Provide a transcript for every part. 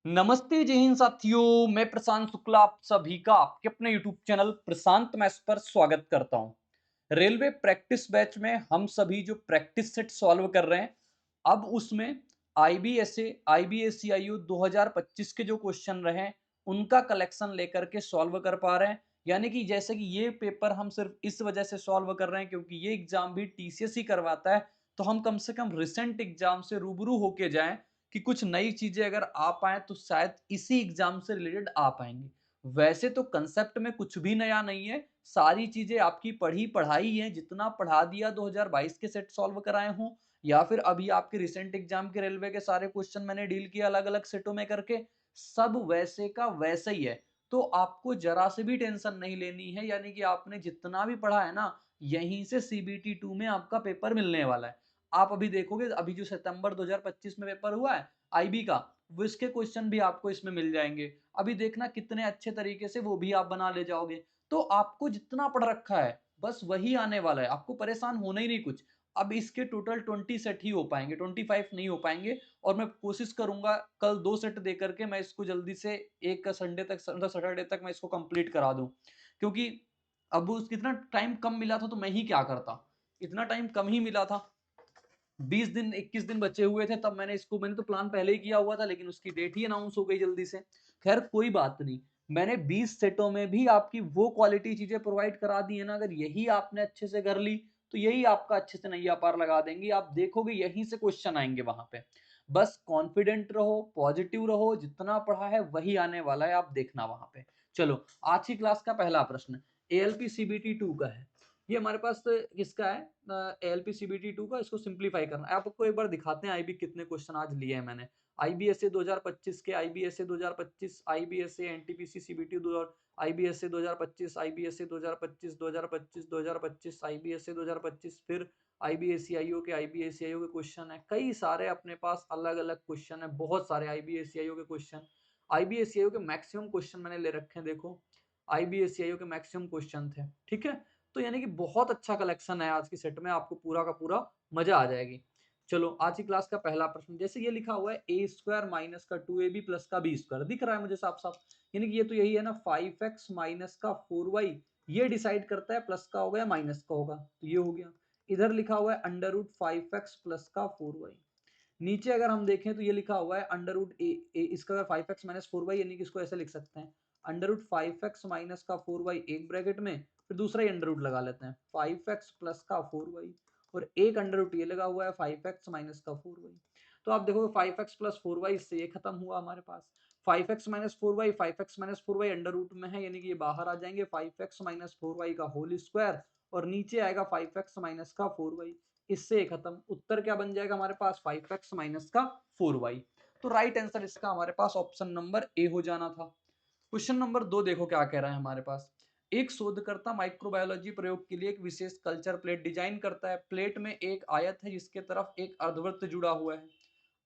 नमस्ते जय हिंद साथियों, मैं प्रशांत शुक्ला आप सभी का आपके अपने यूट्यूब चैनल प्रशांत मैथ्स पर स्वागत करता हूं। रेलवे प्रैक्टिस बैच में हम सभी जो प्रैक्टिस सेट सॉल्व कर रहे हैं, अब उसमें आईबीएसए आईबीएसईआईयू 2025 के जो क्वेश्चन रहे हैं, उनका कलेक्शन लेकर के सॉल्व कर पा रहे हैं। यानी कि जैसे कि ये पेपर हम सिर्फ इस वजह से सॉल्व कर रहे हैं क्योंकि ये एग्जाम भी टीसीएस ही करवाता है, तो हम कम से कम रिसेंट एग्जाम से रूबरू होके जाएं कि कुछ नई चीजें अगर आ पाए तो शायद इसी एग्जाम से रिलेटेड आ पाएंगी। वैसे तो कंसेप्ट में कुछ भी नया नहीं है, सारी चीजें आपकी पढ़ी पढ़ाई है। जितना पढ़ा दिया 2022 के सेट सॉल्व कराए हों या फिर अभी आपके रिसेंट एग्जाम के रेलवे के सारे क्वेश्चन मैंने डील किया अलग अलग सेटों में करके, सब वैसे का वैसा ही है। तो आपको जरा से भी टेंशन नहीं लेनी है, यानी कि आपने जितना भी पढ़ा है ना, यहीं से सीबीटी 2 में आपका पेपर मिलने वाला है। आप अभी देखोगे, अभी जो सितंबर 2025 में पेपर हुआ है आईबी का, वो इसके क्वेश्चन भी आपको इसमें मिल जाएंगे। अभी देखना कितने अच्छे तरीके से वो भी आप बना ले जाओगे। तो आपको जितना पढ़ रखा है बस वही आने वाला है, आपको परेशान होना ही नहीं कुछ। अब इसके टोटल 20 सेट ही हो पाएंगे, 25 नहीं हो पाएंगे। और मैं कोशिश करूंगा कल 2 सेट दे करके मैं इसको जल्दी से एक संडे तक, सैटरडे तक मैं इसको कंप्लीट करा दूं। क्योंकि अब उस इतना टाइम कम मिला था तो मैं ही क्या करता, इतना टाइम कम ही मिला था। 20 दिन 21 दिन बचे हुए थे, तब मैंने तो प्लान पहले ही किया हुआ था, लेकिन उसकी डेट ही अनाउंस हो गई जल्दी से। खैर कोई बात नहीं, मैंने 20 सेटों में भी आपकी वो क्वालिटी चीजें प्रोवाइड करा दी है ना। अगर यही आपने अच्छे से कर ली तो यही आपका अच्छे से नैया पार लगा देंगी। आप देखोगे यहीं से क्वेश्चन आएंगे वहां पे। बस कॉन्फिडेंट रहो, पॉजिटिव रहो, जितना पढ़ा है वही आने वाला है, आप देखना वहां पे। चलो, आज की क्लास का पहला प्रश्न एएलपी सीबीटी 2 का है। ये हमारे पास किसका है, एलपी सीबीटी 2 का। इसको सिंप्लीफाई करना है। आपको एक बार दिखाते हैं आईबी कितने क्वेश्चन आज लिए हैं मैंने। आईबीएसए 2025 के, IBSA 2025, IBSA NTPC CBT 2, IBSA 2025, IBSA 2025, 2025, 2025, IBSA 2025, फिर आईबीएसईआईओ के, आईबीएसईआईओ के क्वेश्चन है कई सारे अपने पास, अलग अलग क्वेश्चन है, बहुत सारे आईबीएसईआईओ के क्वेश्चन। आईबीएसईआईओ के मैक्सिमम क्वेश्चन मैंने ले रखे हैं, देखो आईबीएसईआईओ के मैक्सिमम क्वेश्चन थे। ठीक है, तो यानी कि बहुत अच्छा कलेक्शन है आज की सेट में, आपको पूरा का पूरा मजा आ जाएगी। चलो, आज की क्लास का पहला प्रश्न, जैसे ये लिखा हुआ है ए स्क्वायर माइनस का 2ab प्लस का बी स्क्वायर, दिख रहा है मुझे साफ साफ। यानी कि ये तो यही है ना, 5x माइनस का 4y, ये डिसाइड करता है प्लस का होगा या माइनस का होगा, तो ये हो गया। इधर लिखा हुआ है अंडर रूट 5x प्लस का 4y। नीचे अगर हम देखें तो ये लिखा हुआ है अंडर रूट ए, इसका अगर 5x माइनस 4y, यानी कि इसको ऐसे लिख सकते हैं, अंडर रूट 5x माइनस का 4y एक ब्रैकेट में, फिर दूसरा ही अंडर रूट लगा लेते हैं 5x प्लस का 4y, और एक अंडर रूट ये लगा हुआ है 5x माइनस का 4y। तो आप देखोगे 5x प्लस 4y, इससे ये खत्म हुआ हमारे पास। 5x minus 4y, 5x minus 4y under root में है, यानी कि ये बाहर आ जाएंगे, 5x माइनस 4y का होल स्क्वायर, और नीचे आएगा 5x माइनस का 4y। इससे खत्म। उत्तर क्या बन जाएगा हमारे पास, 5x माइनस का 4y। तो राइट आंसर इसका हमारे पास ऑप्शन नंबर ए हो जाना था। क्वेश्चन नंबर 2 देखो क्या कह रहा है हमारे पास। एक शोधकर्ता माइक्रोबायोलॉजी प्रयोग के लिए एक विशेष कल्चर प्लेट डिजाइन करता है। प्लेट में एक आयत है जिसके तरफ एक अर्धवृत्त जुड़ा हुआ है।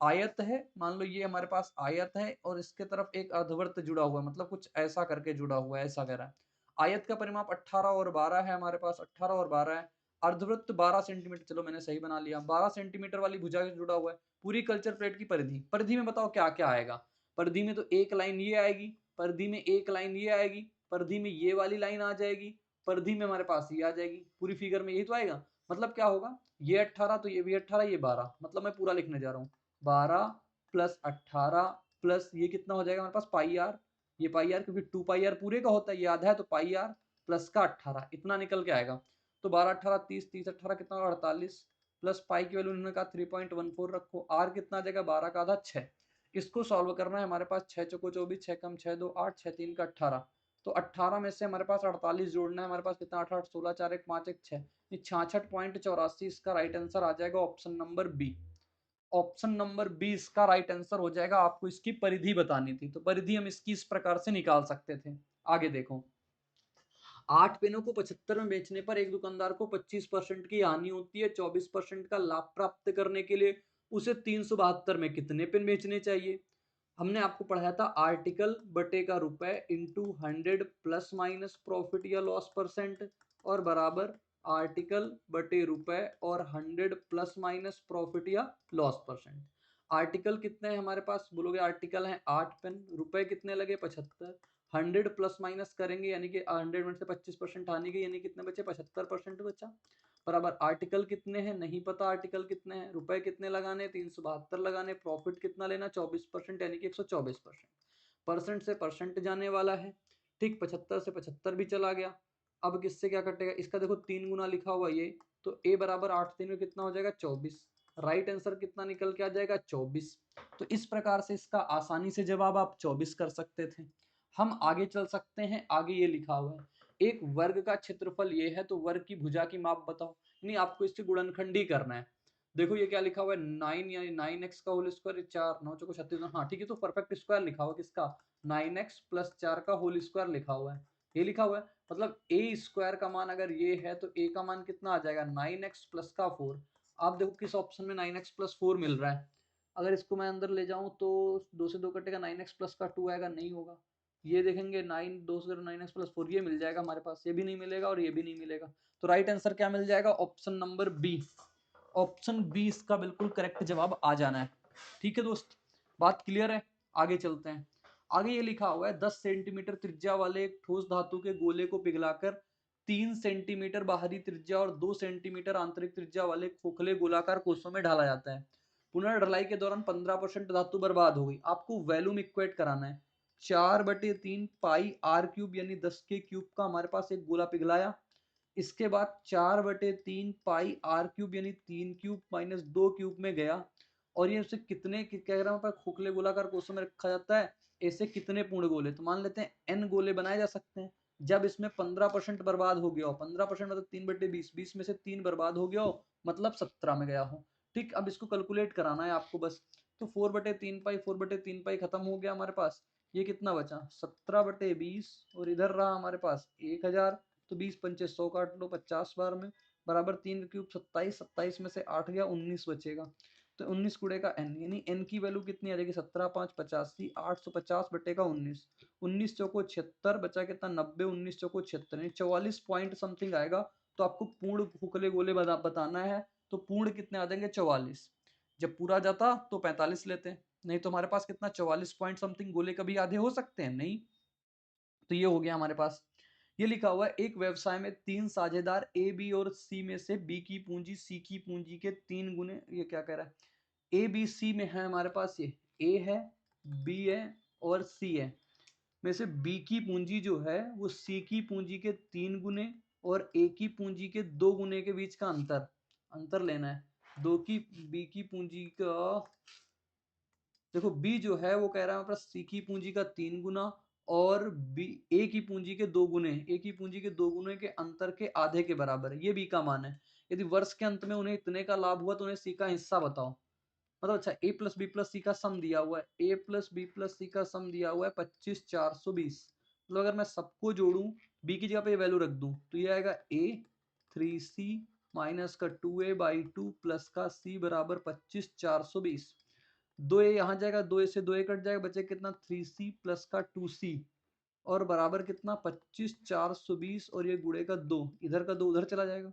आयत है, मान लो ये हमारे पास आयत है और इसके तरफ एक अर्धवृत्त जुड़ा हुआ है, मतलब कुछ ऐसा करके जुड़ा हुआ है, ऐसा कह रहा है। आयत का परिमाप 18 और 12 है हमारे पास, 18 और 12 है। अर्धवृत्त 12 सेंटीमीटर, चलो मैंने सही बना लिया, 12 सेंटीमीटर वाली भुजा से जुड़ा हुआ है। पूरी कल्चर प्लेट की परिधि, परिधि में बताओ क्या क्या आएगा। परिधि में तो एक लाइन ये आएगी, परिधि में एक लाइन ये आएगी, परिधि में ये वाली लाइन आ जाएगी, परिधि में हमारे पास ये आ जाएगी, पूरी फिगर में यही तो आएगा। मतलब क्या होगा, ये 18 तो ये भी 18, ये 12, मतलब मैं पूरा लिखने जा रहा हूँ, 12 प्लस 18 प्लस ये कितना हो जाएगा हमारे पास, पाई आर। ये पाई आर क्योंकि 2 पाई आर पूरे का होता है, ये आधा है, तो पाई आर प्लस का 18, इतना निकल के आएगा। तो 12 18 30, 30 18 कितना, 48, प्लस पाई की वैल्यू उन्होंने कहा 3.14 रखो। आर कितना आ जाएगा, 12 का आधा 6। इसको सॉल्व करना है हमारे पास, 6 चौको 24, 6 कम 6 2 8, 6 3 का 18। तो 18 में से हमारे पास 48 जोड़ना है, हमारे पास कितना, 8 8 16 4 1 5 1 6, 66.84। इसका राइट आंसर आ जाएगा option number B. Option number B इसका राइट आंसर हो जाएगा। आपको इसकी परिधि बतानी थी, तो परिधि हम इसकी इस प्रकार से निकाल सकते थे। आगे देखो, 8 पेनों को 75 में बेचने पर एक दुकानदार को 25% की हानि होती है। 24% का लाभ प्राप्त करने के लिए उसे 372 में कितने पेन बेचने चाहिए। हमने आपको पढ़ाया था आर्टिकल बटे का रुपए इंटू 100 प्लस माइनस प्रॉफिट या लॉस परसेंट, और बराबर आर्टिकल बटे रुपए और 100 प्लस माइनस प्रॉफिट या लॉस परसेंट। आर्टिकल कितने हैं हमारे पास, बोलोगे आर्टिकल हैं 8 पेन, रुपए कितने लगे 75, 100 प्लस माइनस करेंगे यानी कि 100 में से 25% आने के यानी कितने बचे 75% बचा। बराबर आर्टिकल कितने हैं नहीं पता, आर्टिकल कितने हैं, रुपए कितने लगाने 372 लगाने, प्रॉफिट कितना लेना 24% यानी कि 124%। परसेंट से परसेंट जाने वाला है, ठीक 75 से 75 भी चला गया। अब किससे क्या कटेगा, इसका देखो 3 गुना लिखा हुआ ये, तो a बराबर 8 3 में कितना हो जाएगा 24, राइट आंसर कितना निकल के आ जाएगा 24। तो इस प्रकार से इसका आसानी से जवाब आप 24 कर सकते थे। हम आगे चल सकते हैं, आगे ये लिखा हुआ है एक वर्ग का क्षेत्रफल ये है तो वर्ग की भुजा की माप बताओ, नहीं आपको इससे गुणनखंडी करना है। देखो ये क्या लिखा हुआ है 9 यानी 9x का होल स्क्वायर, 4 9 चौको 36, हाँ ठीक है, तो परफेक्ट स्क्वायर लिखा हुआ है किसका 9x प्लस 4 का होल स्क्वायर लिखा हुआ है, ये लिखा हुआ है मतलब a स्क्वायर का मान अगर ये है तो a का मान कितना आ जाएगा 9x प्लस का 4। आप देखो किस ऑप्शन में 9x प्लस 4 मिल रहा है, अगर इसको मैं अंदर ले जाऊं तो 2 से 2 कटेगा 9x प्लस का 2 आएगा, नहीं होगा। ये देखेंगे 9 2 से 9x प्लस 4 ये मिल जाएगा हमारे पास, ये भी नहीं मिलेगा और ये भी नहीं मिलेगा, तो राइट आंसर क्या मिल जाएगा option number B. Option B इसका बिल्कुल करेक्ट जवाब आ जाना है। ठीक है दोस्त, बात क्लियर है, आगे चलते हैं। आगे ये लिखा हुआ है 10 सेंटीमीटर त्रिज्या वाले एक ठोस धातु के गोले को पिघलाकर 3 सेंटीमीटर बाहरी त्रिज्या और 2 सेंटीमीटर आंतरिक त्रिज्या वाले खोखले गोलाकार कोषों में ढाला जाता है। पुनर्ढलाई के दौरान 15% धातु बर्बाद हो गई, आपको वैल्यूम इक्वेट कराना है। 4/3 पाई आर क्यूब यानी 10 के क्यूब का हमारे पास एक गोला पिघलाया, इसके बाद 4/3 पाई आर क्यूब यानी 3 क्यूब माइनस 2 क्यूब में गया, और ये उसे कितने कह रहा हूँ खोखले गोलाकार कोषों में रखा जाता है, ऐसे कितने पूर्ण गोले, तो मान लेते हैं n गोले बनाए जा सकते हैं। जब इसमें 15% बर्बाद हो गया हो, 15% मतलब 3/20, 20 में से 3 बर्बाद हो गया हो मतलब 17 में गया हो। ठीक, अब इसको कैलकुलेट कराना है आपको बस, तो 4/3 पाई 4/3 पाई खत्म हो गया हमारे पास, ये कितना बचा 17/20 और इधर रहा हमारे पास 1000, तो 20 पंचे 100 काट लो 50 बार में, बराबर 3 क्यूब 27, 27 में से 8 गया 19 बचेगा, तो 19 गुणे का n यानी n की वैल्यू कितनी आ जाएगी 17 5 85, 850 बटेगा 19, 19 चौको 76 बचा कितना 90, 19 चौको 76 यानी 44 पॉइंट समथिंग आएगा। तो आपको पूर्ण खोखले गोले बताना है, तो पूर्ण कितने आ जाएंगे 44, जब पूरा जाता तो 45 लेते, नहीं तो हमारे पास कितना 44 पॉइंट समथिंग गोले कभी आधे हो सकते हैं नहीं। तो ये हो गया हमारे पास। ये लिखा हुआ है एक व्यवसाय में 3 साझेदार ए बी और सी में से बी की पूंजी सी की पूंजी के 3 गुने, ये क्या कह रहा है ए बी सी में है हमारे पास, ये ए है बी है और सी है, में से बी की पूंजी जो है वो सी की पूंजी के 3 गुने और ए की पूंजी के 2 गुने के बीच का अंतर, अंतर लेना है। दो की बी की पूंजी का, देखो बी जो है वो कह रहा है हमारे पास सी की पूंजी का 3 गुना और बी ए की पूंजी के 2 गुने, ए की पूंजी के 2 गुने के अंतर के आधे के बराबर है, ये बी का मान है। यदि वर्ष के अंत में उन्हें इतने का लाभ हुआ तो उन्हें सी का हिस्सा बताओ। मतलब अच्छा ए प्लस बी प्लस सी का सम दिया हुआ है, ए प्लस बी प्लस सी का सम दिया हुआ है 25,420, मतलब अगर मैं सबको जोड़ूं बी की जगह पे वैल्यू रख दूं तो ये आएगा ए 3c माइनस का 2a/2 प्लस का c बराबर 25,420, 2a यहाँ जाएगा, 2a से 2a कट जाएगा, बचे कितना 3c प्लस का 2c और बराबर कितना 25,420 और ये गुणे का 2, इधर का 2 उधर चला जाएगा।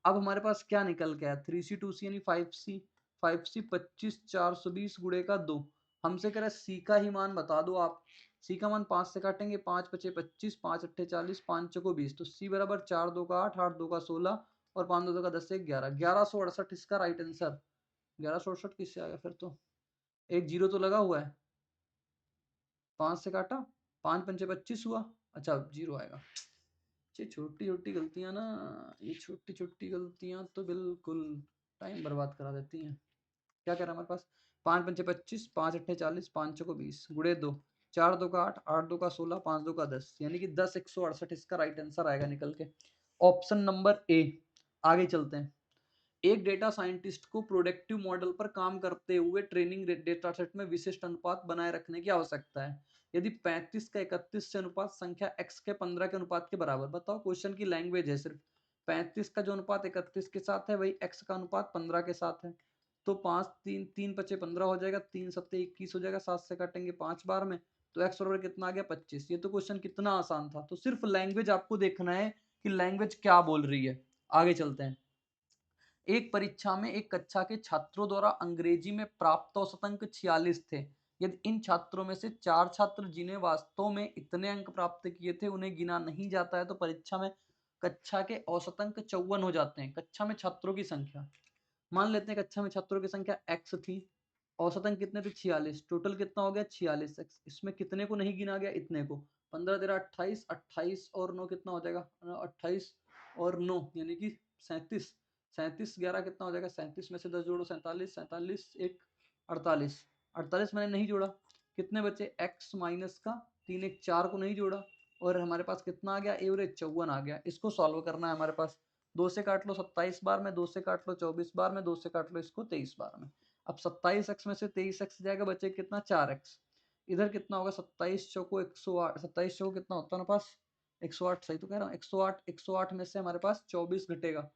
अब हमारे पास क्या निकल के आया 3c 2c यानी 5c, 5c 25,420 गुणे का 2, हमसे कह रहा है सी का ही मान बता दो आप। सी का मान 5 से काटेंगे 5 पचे 25, 5 अट्ठे 40, 5 चौको 20, तो सी बराबर 4 2 का 8, 8 2 का 16 और 5 2 का 10 से 11, 1168 इसका राइट आंसर। 1168 किससे आया फिर, तो एक जीरो तो लगा हुआ है, 5 से काटा 5 पंचे 25 हुआ, अच्छा जीरो आएगा। ये छोटी छोटी गलतियां ना, ये छोटी छोटी गलतियां तो बिल्कुल टाइम बर्बाद करा देती हैं। क्या कह रहा है हमारे पास 5 पंचे 25, 5 अट्ठे 40, 5 चौको 20 गुणे 2, 4 2 का 8, 8 2 का 16, 5 2 का 10 यानी कि 10,168 इसका राइट आंसर आएगा निकल के, ऑप्शन नंबर ए। आगे चलते हैं। एक डेटा साइंटिस्ट को प्रोडक्टिव मॉडल पर काम करते हुए ट्रेनिंग डेटा सेट में विशिष्ट अनुपात बनाए रखने की आवश्यकता है। यदि 35 का 31 से अनुपात संख्या x के 15 के अनुपात के बराबर, बताओ क्वेश्चन की लैंग्वेज है सिर्फ, 35 का जो अनुपात 31 के साथ है वही x का अनुपात 15 के साथ है, तो 5 3 3 पचे 15 हो जाएगा, 3 सत्ते 21 हो जाएगा, 7 से काटेंगे 5 बार में, तो x बराबर कितना आ गया 25। ये तो क्वेश्चन कितना आसान था, तो सिर्फ लैंग्वेज आपको देखना है कि लैंग्वेज क्या बोल रही है। आगे चलते हैं। एक परीक्षा में एक कक्षा के छात्रों द्वारा अंग्रेजी में प्राप्त औसत अंक 46 थे। यदि इन छात्रों में से 4 छात्र जिन्हें वास्तव में इतने अंक प्राप्त किए थे उन्हें गिना नहीं जाता है तो परीक्षा में कक्षा के औसत अंक 54 हो जाते हैं। कक्षा में छात्रों की संख्या, मान लेते हैं कक्षा में छात्रों की संख्या x थी, औसत अंक कितने थे 46, टोटल कितना हो गया 46x। इसमें कितने को नहीं गिना गया, इतने को। 15 13 28, 28 और 9 कितना हो जाएगा, 28 और 9 यानी कि 37। 37 11 कितना हो जाएगा, 37 में से 10 जोड़ो 47, 47 एक 48। 48 मैंने नहीं जोड़ा, कितने बचे x माइनस का 3 1 4 को नहीं जोड़ा, और हमारे पास कितना आ गया एवरेज 54 आ गया। इसको सॉल्व करना है हमारे पास। 2 से काट लो 27 बार में, 2 से काट लो 24 बार में, 2 से काट लो इसको 23 बार में। अब 27x में से 23x जाएगा, बचे कितना 4x। इधर कितना होगा 27 चौको 108, 27 चौको कितना होता है ना पास 108, सही तो कह रहा हूँ 108। 108 में से हमारे पास 24 घटेगा,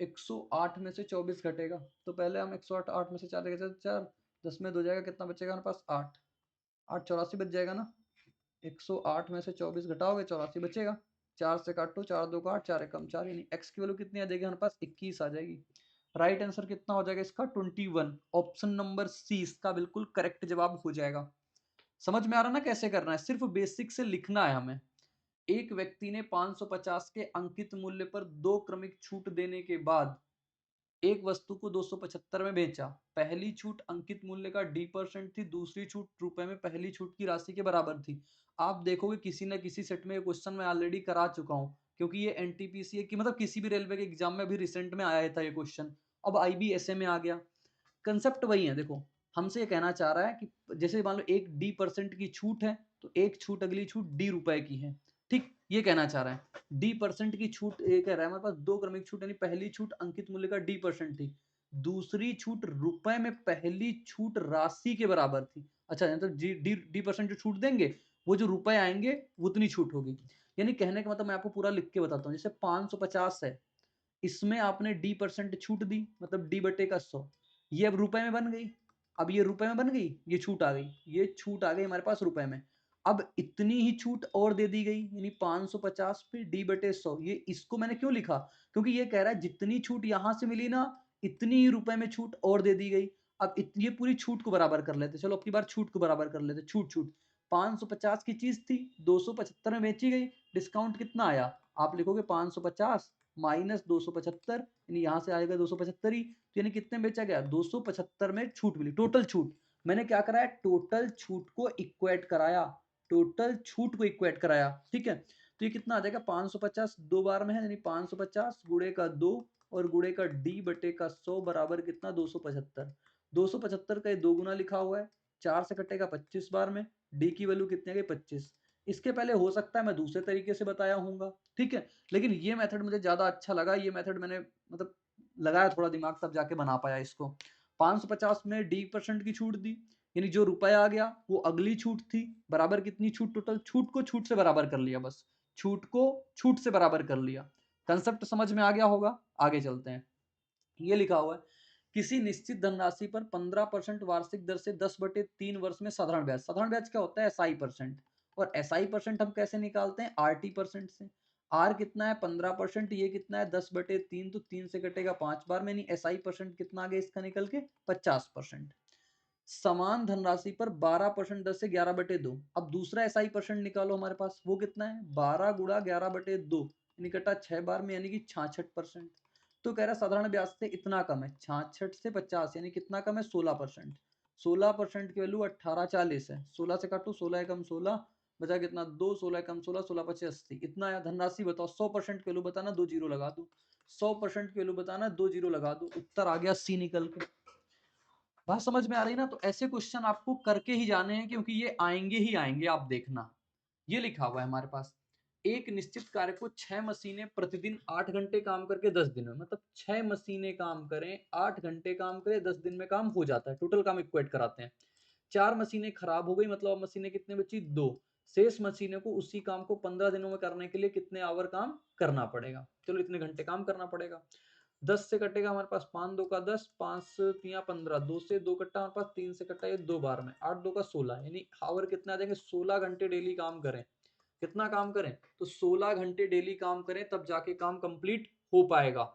108 में से 24 घटेगा। तो पहले हम 108 8 में से 4 लेके चलते, 4 10 में 2 जाएगा, कितना बचेगा हमारे पास 8, 8 84 बच जाएगा ना। 108 में से 24 घटाओगे 84 बचेगा। 4 से काटो, 4 2 का 8, 4 एकम 4, यानी x की वैल्यू कितनी आ जाएगी हमारे पास 21 आ जाएगी। राइट आंसर कितना हो जाएगा इसका 21। ऑप्शन नंबर सी इसका बिल्कुल करेक्ट जवाब हो जाएगा। समझ में आ रहा ना कैसे करना है, सिर्फ बेसिक से लिखना है हमें। एक व्यक्ति ने 550 के अंकित मूल्य पर 2 क्रमिक छूट देने के बाद एक वस्तु को 275 में बेचा। पहली छूट अंकित मूल्य का d% थी, दूसरी छूट रुपए में पहली छूट की राशि के बराबर थी। आप देखोगे किसी न किसी सेट में ये क्वेश्चन मैं ऑलरेडी करा चुका हूं, क्योंकि ये एनटीपीसी की मतलब किसी भी रेलवे के एग्जाम में भी रिसेंट में आया था ये क्वेश्चन। अब आईबीएसए में आ गया। कंसेप्ट वही है, देखो हमसे ये कहना चाह रहा है कि जैसे मान लो एक d% की छूट है, तो एक छूट अगली छूट d रुपए की है। ठीक, ये कहना चाह रहा है। d% की छूट ये कह रहा है हमारे पास 2 क्रमिक छूट, यानी पहली छूट अंकित मूल्य का d% थी, दूसरी छूट रुपए में पहली छूट राशि के बराबर थी। अच्छा, मतलब d% जो छूट देंगे वो जो रुपए आएंगे उतनी छूट होगी। यानी कहने का मतलब मैं आपको पूरा लिख के बताता हूँ। जैसे 550 है, इसमें आपने d% छूट दी, मतलब d बटे का 100, ये अब रुपए में बन गई। अब ये रुपए में बन गई, ये छूट आ गई, ये छूट आ गई हमारे पास रुपए में। अब इतनी ही छूट और दे दी गई, यानी 550 पे d बटे 100। ये इसको मैंने क्यों लिखा, क्योंकि ये कह रहा है जितनी छूट यहां से मिली ना, इतनी ही रुपए में छूट और दे दी गई। अब ये पूरी छूट को बराबर कर लेते, चलो अपनी बार छूट को बराबर कर लेते। छूट छूट 550 की चीज थी, 275 में बेची गई, डिस्काउंट कितना आया, आप लिखोगे 550 माइनस 275, यानी यहां से आएगा 275 ही, तो यानी कितने में बेचा गया 275 में छूट मिली। टोटल छूट मैंने क्या कराया, टोटल छूट को इक्वेट कराया, टोटल छूट को इक्वेट कराया। ठीक है, तो ये कितना आ जाएगा 550 दो बार में है, यानी 550 गुणे का 2 और गुणे का d बटे का 100 बराबर कितना 275। 275 का ये दो गुना लिखा हुआ है, 4 से कटेगा 25 बार में, d की वैल्यू कितनी आ गई 25। इसके पहले हो सकता है मैं दूसरे तरीके से बताया हूँ, ठीक है, लेकिन ये मेथड मुझे ज्यादा अच्छा लगा। ये मेथड मैंने मतलब लगाया थोड़ा दिमाग तब जाके बना पाया इसको। 550 में d% की छूट दी, यानी जो रुपया आ गया वो अगली छूट थी, बराबर कितनी छूट, टोटल छूट को छूट से बराबर कर लिया, बस छूट को छूट से बराबर कर लिया। कंसेप्ट समझ में आ गया होगा, आगे चलते हैं। ये लिखा हुआ है किसी निश्चित धनराशि पर 15% वार्षिक दर से 10/3 वर्ष में साधारण ब्याज। साधारण ब्याज क्या होता है, SI%। और SI% हम कैसे निकालते हैं, RT% से। आर कितना है 15%, ये कितना है 10/3, तो 3 से कटेगा 5 बार में, नहीं SI% कितना आ गया इसका निकल के 50%। समान धनराशि पर 12% दर से 11/2। अब दूसरा SI% निकालो हमारे पास, वो कितना है 12 गुणा 11/2, निकटा 6 बार में, यानी कि 66%। तो कह रहा है साधारण ब्याज से इतना कम है, 66 से 50, यानी कितना कम है 16%। 16% की वैल्यू 1840 है, 16 से काटो 16 एकम 16, बचा कितना 2, 16 एकम 16, 16 पचे 80, इतना है धनराशि। बताओ 100% की वैल्यू बताना, 2 जीरो लगा दो। 100% की वैल्यू बताना, 2 जीरो लगा दो, उत्तर आ गया सी निकल के। बात समझ में आ रही ना, तो ऐसे क्वेश्चन आपको करके ही जाने हैं, क्योंकि ये आएंगे ही आएंगे, आप देखना। ये लिखा हुआ है हमारे पास, एक निश्चित कार्य को 6 मशीनें प्रतिदिन 8 घंटे काम करके 10 दिन में, मतलब 6 मशीनें काम करें 8 घंटे काम करें 10 दिन में काम हो जाता है, टोटल काम इक्वेट कराते हैं। 4 मशीनें खराब हो गई, मतलब अब मशीनें कितने बची 2। शेष मशीनों को उसी काम को 15 दिनों में करने के लिए कितने आवर काम करना पड़ेगा, चलो इतने घंटे काम करना पड़ेगा। 10 से कटेगा हमारे पास 5 2 का 10, 5 तिया 15, 2 से 2 कट्टा हमारे पास, 3 से कट्टा ये 2 बार में, 8 2 का 16, यानी आवर कितना आ जाएंगे 16 घंटे डेली काम करें। कितना काम करें, तो 16 घंटे डेली काम करें, तब जाके काम कंप्लीट हो पाएगा।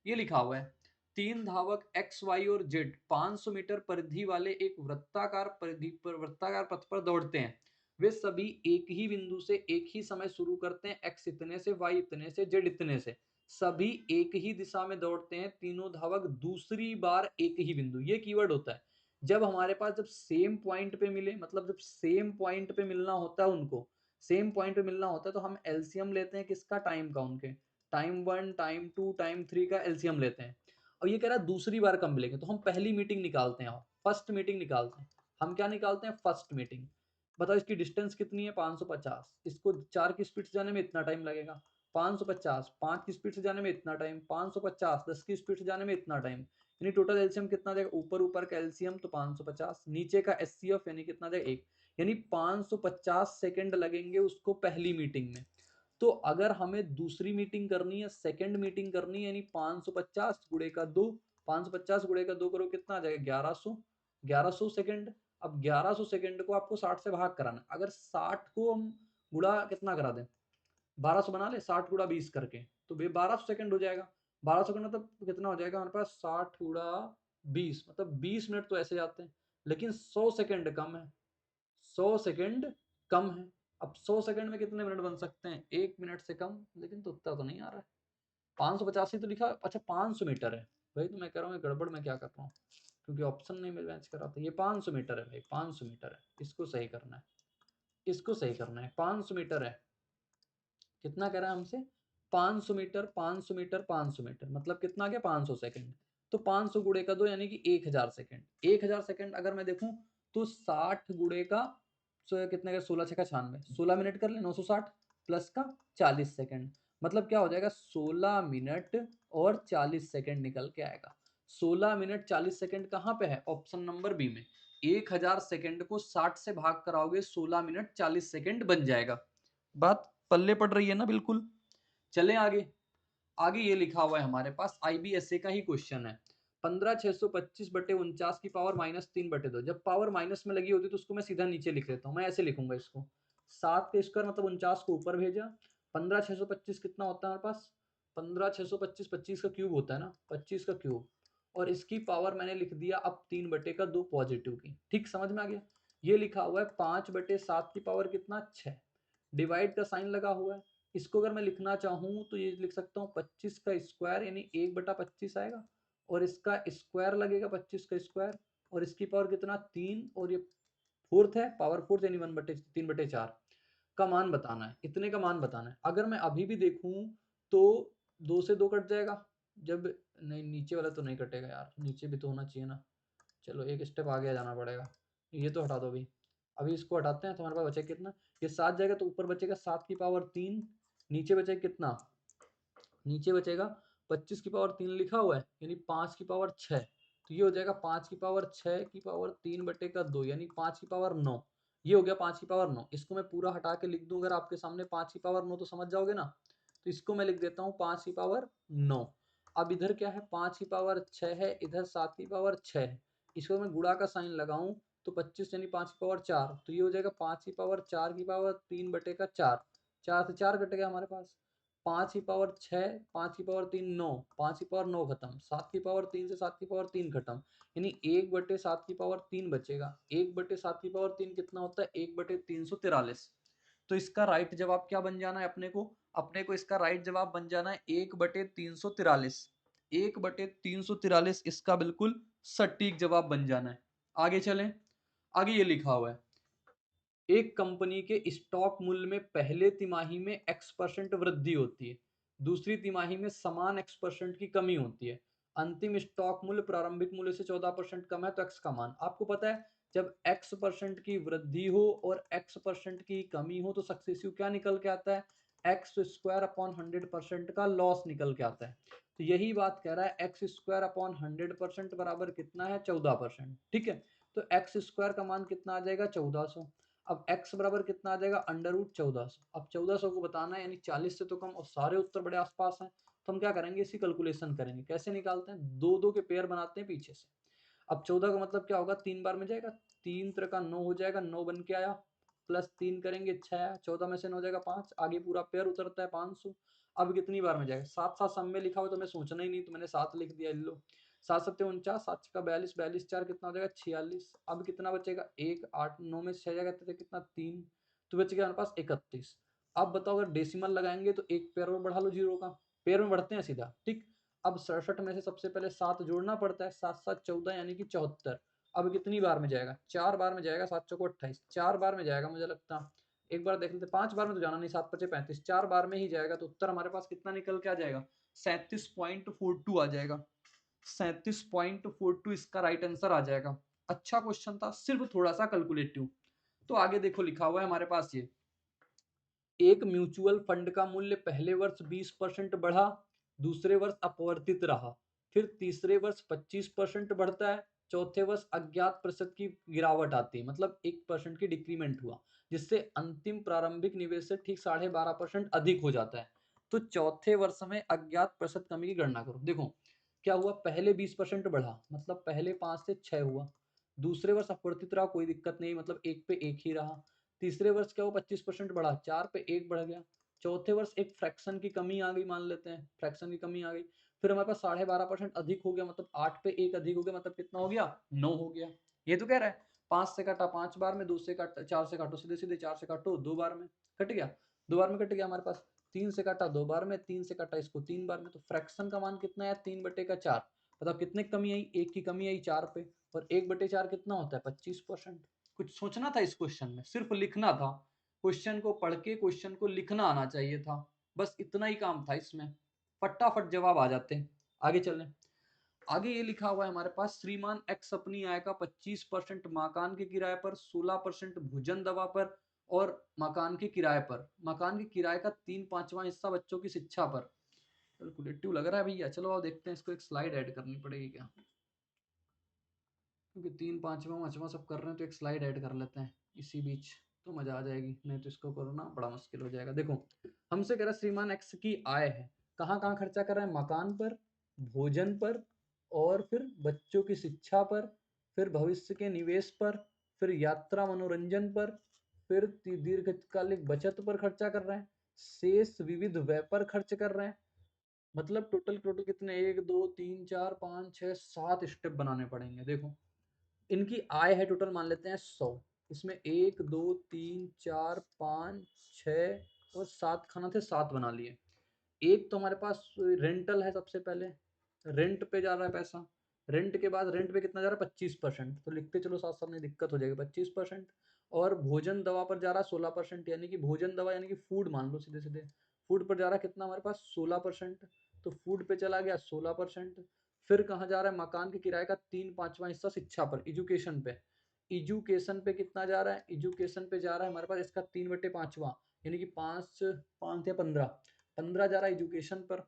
ये लिखा हुआ है। तीन धावक एक्स वाई और जेड 500 मीटर परिधि वाले एक वृत्ताकार पथ पर दौड़ते हैं। वे सभी एक ही बिंदु से एक ही समय शुरू करते हैं, एक्स इतने से, वाई इतने से, जेड इतने से। सभी एक ही दिशा में दौड़ते हैं, तीनों धावक दूसरी बार एक ही बिंदु। ये कीवर्ड होता है जब हमारे पास जब सेम पॉइंट पे मिले, मतलब जब सेम पॉइंट पे मिलना होता है, उनको सेम पॉइंट पे मिलना होता है तो हम एलसीएम लेते हैं किसका, टाइम का, उनके टाइम 1 टाइम 2 टाइम 3 का एलसीएम लेते हैं। और ये कह रहा है दूसरी बार कब मिलेंगे, तो हम पहली मीटिंग निकालते हैं, फर्स्ट मीटिंग निकालते हैं। हम क्या निकालते हैं, फर्स्ट मीटिंग। बताओ इसकी डिस्टेंस कितनी है, 550। इसको 4 की स्पीड से जाने में इतना टाइम लगेगा, 550। 5 की स्पीड से जाने में इतना टाइम, 550। 10 की स्पीड से जाने में इतना टाइम, यानी टोटल एलसीएम कितना देगा, ऊपर ऊपर का एलसीएम तो 550, नीचे का एचसीएफ यानी कितना देगा, 1। यानी 550 सेकंड लगेंगे उसको पहली मीटिंग में। तो अगर हमें दूसरी मीटिंग करनी है, सेकंड मीटिंग करनी है, यानी 550 गुणे का 2, 550 गुणे का 2 करो, कितना आ जाएगा, 1100। 1100 सेकंड। अब 1100 सेकंड को आपको 60 से भाग कराना। अगर 60 को हम गुणा कितना करा दें, 1200 बना ले, 60 गुणा 20 करके, तो 1200 सेकंड हो जाएगा। 1200 का मतलब कितना हो जाएगा हमारे पास, 60 गुणा 20, मतलब 20 मिनट तो ऐसे जाते हैं। लेकिन 100 सेकंड कम है, 100 सेकंड कम है। अब 100 सेकंड में कितने मिनट बन सकते हैं, 1 मिनट से कम। लेकिन तो उत्तर तो नहीं आ रहा है, 585 तो लिखा, अच्छा 500 मीटर है। भाई तो मैं कह रहा हूँ गड़बड़ में क्या कर रहा हूँ, क्योंकि ऑप्शन नहीं मिल मैच कर रहा था। ये 500 मीटर है भाई, 500 मीटर है, इसको सही करना है, इसको सही करना है। 500 मीटर है, कितना कह रहा है हमसे, 500 मीटर, 500 मीटर, 500 मीटर, मतलब कितना आ गया, 500 सेकंड। तो 500 गुणे का 2 यानी कि 1000 सेकंड। 1000 सेकंड अगर मैं देखूं तो 60 गुणे का कितने का, 16 छक्का 96, 16 मिनट कर ले, 960 प्लस का 40 सेकंड, मतलब क्या हो जाएगा, 16 मिनट और 40 सेकंड निकल के आएगा। 16 मिनट 40 सेकंड कहाँ पे है, ऑप्शन नंबर बी में। 1000 सेकंड को 60 से भाग कराओगे, 16 मिनट 40 सेकंड बन जाएगा। बात पल्ले पड़ रही है ना, बिल्कुल। चलें आगे। आगे ये लिखा हुआ है हमारे पास, आईबीएसए का ही क्वेश्चन है। 15,625/49 की पावर -3/2। जब पावर माइनस में लगी होती है तो उसको मैं सीधा नीचे लिख लेता हूँ, मैं ऐसे लिखूंगा इसको, 7 का स्क्वायर मतलब 49 को ऊपर भेजा। 15,625 कितना होता है हमारे पास, 15,625 25 का क्यूब होता है ना, 25 का क्यूब। और इसकी पावर मैंने लिख दिया अब 3/2 पॉजिटिव की। ठीक, समझ में आ गया। ये लिखा हुआ है 5/7 की पावर कितना, 6। डिवाइड का साइन लगा हुआ है। इसको अगर मैं लिखना चाहूँ तो ये लिख सकता हूँ 25 का स्क्वायर यानी 1/25 आएगा, और इसका स्क्वायर लगेगा 25 का स्क्वायर, और इसकी पावर कितना, 3, और ये फोर्थ है, पावर फोर्थ यानी 1/3/4 का मान बताना है, इतने का मान बताना है। अगर मैं अभी भी देखूं तो 2 से 2 कट जाएगा, जब नहीं, नीचे वाला तो नहीं कटेगा यार, नीचे भी तो होना चाहिए ना। चलो एक स्टेप आगे जाना पड़ेगा, ये तो हटा दो अभी। अभी इसको हटाते हैं तो हमारे पास बचेगा कितना, ये 7 जाएगा तो ऊपर बचेगा 7 की पावर 3, नीचे बचेगा कितना, नीचे बचेगा 25 की पावर 3 लिखा हुआ है, यानी 5 की पावर 6। तो ये हो जाएगा 5 की पावर 6 की पावर 3/2 यानी 5 की पावर 9। ये हो गया 5 की पावर 9। इसको मैं पूरा हटा के लिख दूं अगर आपके सामने 5 की पावर 9, तो समझ जाओगे ना। तो इसको मैं लिख देता हूँ 5 की पावर 9। अब इधर क्या है, 5 की पावर 6 है, इधर 7 की पावर 6 है। इसको मैं गुणा का साइन लगाऊं तो 25 यानी 5 की पावर 4, तो ये हो जाएगा 5 की पावर 4 की पावर 3/4। 4 से 4 कट गया हमारे पास। 5 की पावर 6, 5 की पावर 3 9, 5 की पावर 9 खत्म, 7 की पावर 3 से 7 की पावर 3 खत्म, यानी 1/7 की पावर 3 बचेगा। 1/7 की पावर 3 कितना होता है, 1/343। तो इसका राइट जवाब क्या बन जाना है अपने को, इसका राइट जवाब बन जाना है 1/343। 1/343 इसका बिल्कुल सटीक जवाब बन जाना है। आगे चलें। आगे ये लिखा हुआ है, एक कंपनी के स्टॉक मूल्य में पहले तिमाही में x% वृद्धि होती है, दूसरी तिमाही में समान x% की कमी होती है। अंतिम स्टॉक मूल्य प्रारंभिक मूल्य से 14% कम है, तो x का मान आपको पता है। जब x% की वृद्धि हो और x% की कमी हो तो सक्सेसिव क्या निकल के आता है, x² अपॉन 100% का लॉस निकल के आता है। तो यही बात कह रहा है, x² अपॉन 100% बराबर कितना है, 14%। ठीक है, तो x² का मान कितना आ जाएगा, 1400। अब x बराबर कितना आ जाएगा, √1400। अब 1400 को बताना है, यानी 40 से तो कम, और सारे उत्तर बड़े आसपास हैं। तो हम क्या करेंगे, इसी कैलकुलेशन करेंगे। कैसे निकालते हैं, 2 2 के पेयर बनाते हैं पीछे से। अब 14 का मतलब क्या होगा, 3 बार में जाएगा, 3 3 का 9 हो जाएगा, 9 बन के आया, प्लस 3 करेंगे 6, 14 में से 9 जाएगा 5, आगे पूरा पेयर उतरता है 500। अब कितनी बार में जाएगा, 7 7 सब में लिखा हुआ तो मैं सोचना ही नहीं, तो मैंने 7 लिख दिया, लो। 7 सत्ते 49, 7 छक्का 42, 42 4 कितना हो जाएगा 46। अब कितना बचेगा 1, 8 9 में 6 जाएगा तो कितना 3, तो बच गया हमारे पास 31। अब बताओ अगर डेसिमल लगाएंगे तो एक पेयर और बढ़ा लो जीरो का, पेयर में बढ़ते हैं सीधा, ठीक। अब 67 में से सबसे पहले 7 जोड़ना पड़ता है, 7 7 14 यानी कि 74। अब कितनी बार में जाएगा, 4 बार में जाएगा, 7 चौको 28, 4 बार में जाएगा मुझे लगता। एक बार देख लेते, 5 बार में तो जाना नहीं, 7 पचे 35, 4 बार में ही जाएगा, तो उत्तर हमारे पास कितना निकल के आ जाएगा 37.42 आ जाएगा। 37.42 इसका राइट आंसर आ जाएगा। अच्छा क्वेश्चन था, सिर्फ थोड़ा सा कैलकुलेटिव। तो आगे देखो लिखा हुआ है हमारे पास ये, एक म्यूचुअल फंड का मूल्य पहले वर्ष 20% बढ़ा, दूसरे वर्ष अपवर्तित रहा, फिर तीसरे वर्ष 25% बढ़ता है, चौथे वर्ष अज्ञात प्रतिशत की गिरावट आती है, मतलब 1% की डिक्रीमेंट हुआ, जिससे अंतिम प्रारंभिक निवेश से ठीक 12.5% अधिक हो जाता है। तो चौथे वर्ष में अज्ञात प्रतिशत कमी की गणना करो। देखो क्या हुआ, पहले 20% बढ़ा, मतलब पहले 5 से 6 हुआ, दूसरे वर्ष अपवर्तित रहा, कोई दिक्कत नहीं, मतलब 1 पे 1 ही रहा, तीसरे वर्ष क्या हुआ 25% बढ़ा, 4 पे 1 बढ़ गया, चौथे वर्ष एक फ्रैक्शन की कमी आ गई, मान लेते हैं फ्रैक्शन की कमी आ गई, फिर हमारे पास 12.5% अधिक हो गया, मतलब 8 पे 1 अधिक हो गया, मतलब कितना हो गया 9 हो गया। ये तो कह रहा है 5 से काटा 5 बार में, 2 से काटा 4 से काटो सीधे सीधे, 4 से काटो 2 बार में कट गया, 2 बार में कट गया हमारे पास, 3 से काटा 2 बार में, 3 से काटा इसको 3 बार में, तो फ्रैक्शन का मान कितना है 3/4। बताओ कितने कमी आई, 1 की कमी आई 4 पे, और 1/4 कितना होता है 25%। कुछ सोचना था इस क्वेश्चन में, सिर्फ लिखना था, क्वेश्चन को पढ़ के क्वेश्चन को लिखना आना चाहिए था, बस इतना ही काम था इसमें, फटाफट जवाब आ जाते हैं। आगे चलें, आगे ये लिखा हुआ है हमारे पास, श्रीमान एक्स अपनी आय का 25% मकान के किराए पर, 16% भोजन दवा पर और मकान के किराए पर, मकान के किराए का 3/5वां हिस्सा बच्चों की शिक्षा पर। कैलकुलेटिव लग रहा है भैया, चलो आओ देखते हैं, इसको एक स्लाइड ऐड करनी पड़ेगी क्या, क्योंकि 3/5वां सब कर रहे हैं, तो एक स्लाइड ऐड कर लेते हैं इसी बीच, तो मजा आ जाएगी, नहीं तो इसको करना बड़ा मुश्किल हो जाएगा। देखो हमसे कह रहा है श्रीमान एक्स की आय है, कहाँ कहाँ खर्चा कर रहे हैं, मकान पर, भोजन पर, और फिर बच्चों की शिक्षा पर, फिर भविष्य के निवेश पर, फिर यात्रा मनोरंजन पर, फिर दीर्घकालिक बचत पर खर्चा कर रहे हैं, शेष विविध व्यय पर खर्च कर रहे हैं। मतलब टोटल टोटल कितने, 1 2 3 4 5 6 7 स्टेप बनाने पड़ेंगे। देखो इनकी आय है टोटल मान लेते हैं 100, इसमें 1 2 3 4 5 6 और 7 खाना थे, 7 बना लिए। एक तो हमारे पास रेंटल है, सबसे पहले रेंट पे जा रहा है पैसा, रेंट के बाद रेंट पे कितना जा रहा है 25%, तो लिखते चलो साथ साथ, नहीं दिक्कत हो जाएगी 25%। और भोजन दवा पर जा रहा है 16%, यानी कि भोजन दवा यानी कि फूड मान लो सीधे सीधे, फूड पर जा रहा है कितना हमारे पास 16%, तो फूड पे चला गया 16%। फिर कहाँ जा रहा है, मकान के किराए का 3/5वां हिस्सा शिक्षा पर, एजुकेशन पे, एजुकेशन पे कितना जा रहा है, एजुकेशन पे जा रहा है हमारे पास इसका 3/5वां, यानी कि 5 5 या 15, 15 जा रहा है एजुकेशन पर।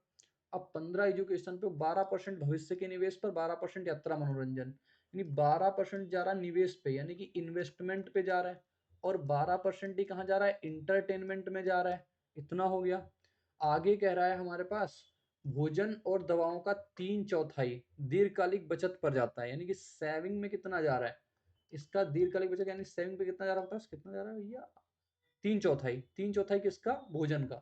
अब 15 एजुकेशन पे, 12% भविष्य के निवेश पर, 12% यात्रा मनोरंजन, यानी 12% जा रहा है निवेश पे, यानी कि इन्वेस्टमेंट पे जा रहा है, और 12% ही कहाँ जा रहा है इंटरटेनमेंट में जा रहा है। इतना हो गया। आगे कह रहा है हमारे पास भोजन और दवाओं का 3/4 दीर्घकालिक बचत पर जाता है, यानी कि सेविंग में कितना जा रहा है इसका दीर्घकालिक बचत, यानी सेविंग पे कितना जा रहा है, कितना जा रहा है भैया 3/4, 3/4 किसका, भोजन का,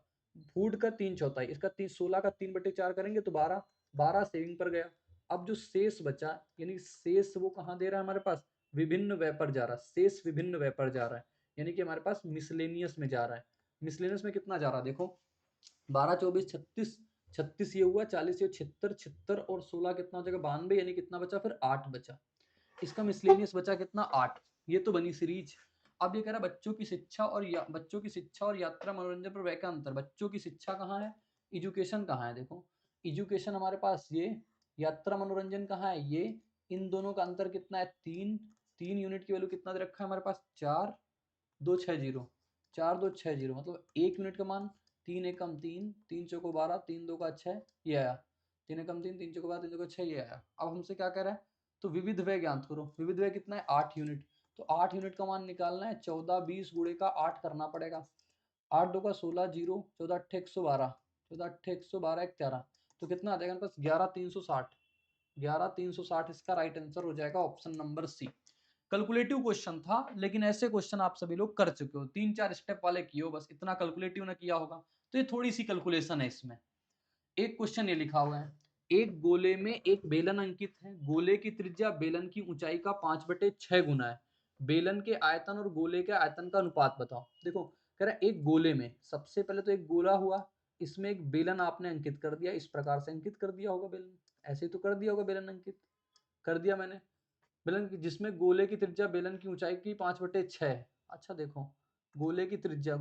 फूड का 3/4, इसका 16 का 3/4 करेंगे तो 12, 12 सेविंग पर गया। अब जो शेष बचा, यानी शेष वो कहाँ दे रहा है हमारे पास, विभिन्न व्यय पर जा रहा है, शेष विभिन्न व्यय पर जा रहा है, यानी कि हमारे पास मिसलेनियस में जा रहा है। मिसलेनियस में कितना जा रहा है, देखो 12 24 36, 36 ये हुआ, 40 ये 76, 76 और 16 कितना हो जाएगा 92, यानी कितना बचा फिर 8 बचा, इसका मिसलेनियस बचा कितना 8। ये तो बनी सीरीज। अब ये कह रहा है बच्चों की शिक्षा और बच्चों की शिक्षा और यात्रा मनोरंजन पर व्यय का अंतर, बच्चों की शिक्षा कहाँ है, एजुकेशन कहाँ है, देखो एजुकेशन हमारे पास ये, यात्रा मनोरंजन कहाँ है ये, इन दोनों का अंतर कितना है 3, 3 यूनिट की वैल्यू कितना दे रखा है हमारे पास 4 2 6 0, 4 2 6 0, मतलब 1 यूनिट का मान 3 एकम 3, 3 चौको 12, 3 2 का 6, ये आया, 3 एकम 3, 3 चौको 12, 3 2 का 6, ये आया। अब हमसे क्या कह रहा है, तो विविध व्यय ज्ञात करो, विविध व्यय कितना है 8 यूनिट, तो 8 यूनिट का मान निकालना है, 14 20 गुणे का 8 करना पड़ेगा, 8 2 का 16 0, 14 8 112, 14 8 112 1 13, तो कितना आ जाएगा हमारे पास 11 360, 11 360 इसका राइट आंसर हो जाएगा option number C. Calculative question था, लेकिन ऐसे क्वेश्चन आप सभी लोग कर चुके हो, 3 4 स्टेप वाले किए हो, बस इतना कैलकुलेटिव ना किया होगा, तो ये थोड़ी सी कैलकुलेशन है इसमें। एक क्वेश्चन ये लिखा हुआ है, एक गोले में एक बेलन अंकित है, गोले की त्रिज्या बेलन की ऊंचाई का 5/6 गुना है, बेलन के आयतन और गोले के आयतन का अनुपात बताओ। देखो कह रहा है एक गोले में, सबसे पहले तो एक गोला हुआ, इसमें एक बेलन आपने अंकित कर दिया, इस प्रकार से अंकित कर दिया होगा बेलन, ऐसे ही तो कर दिया होगा बेलन अंकित, कर दिया मैंने बेलन जिसमें गोले की त्रिज्या बेलन की ऊंचाई की 5/6। अच्छा देखो गोले की त्रिज्या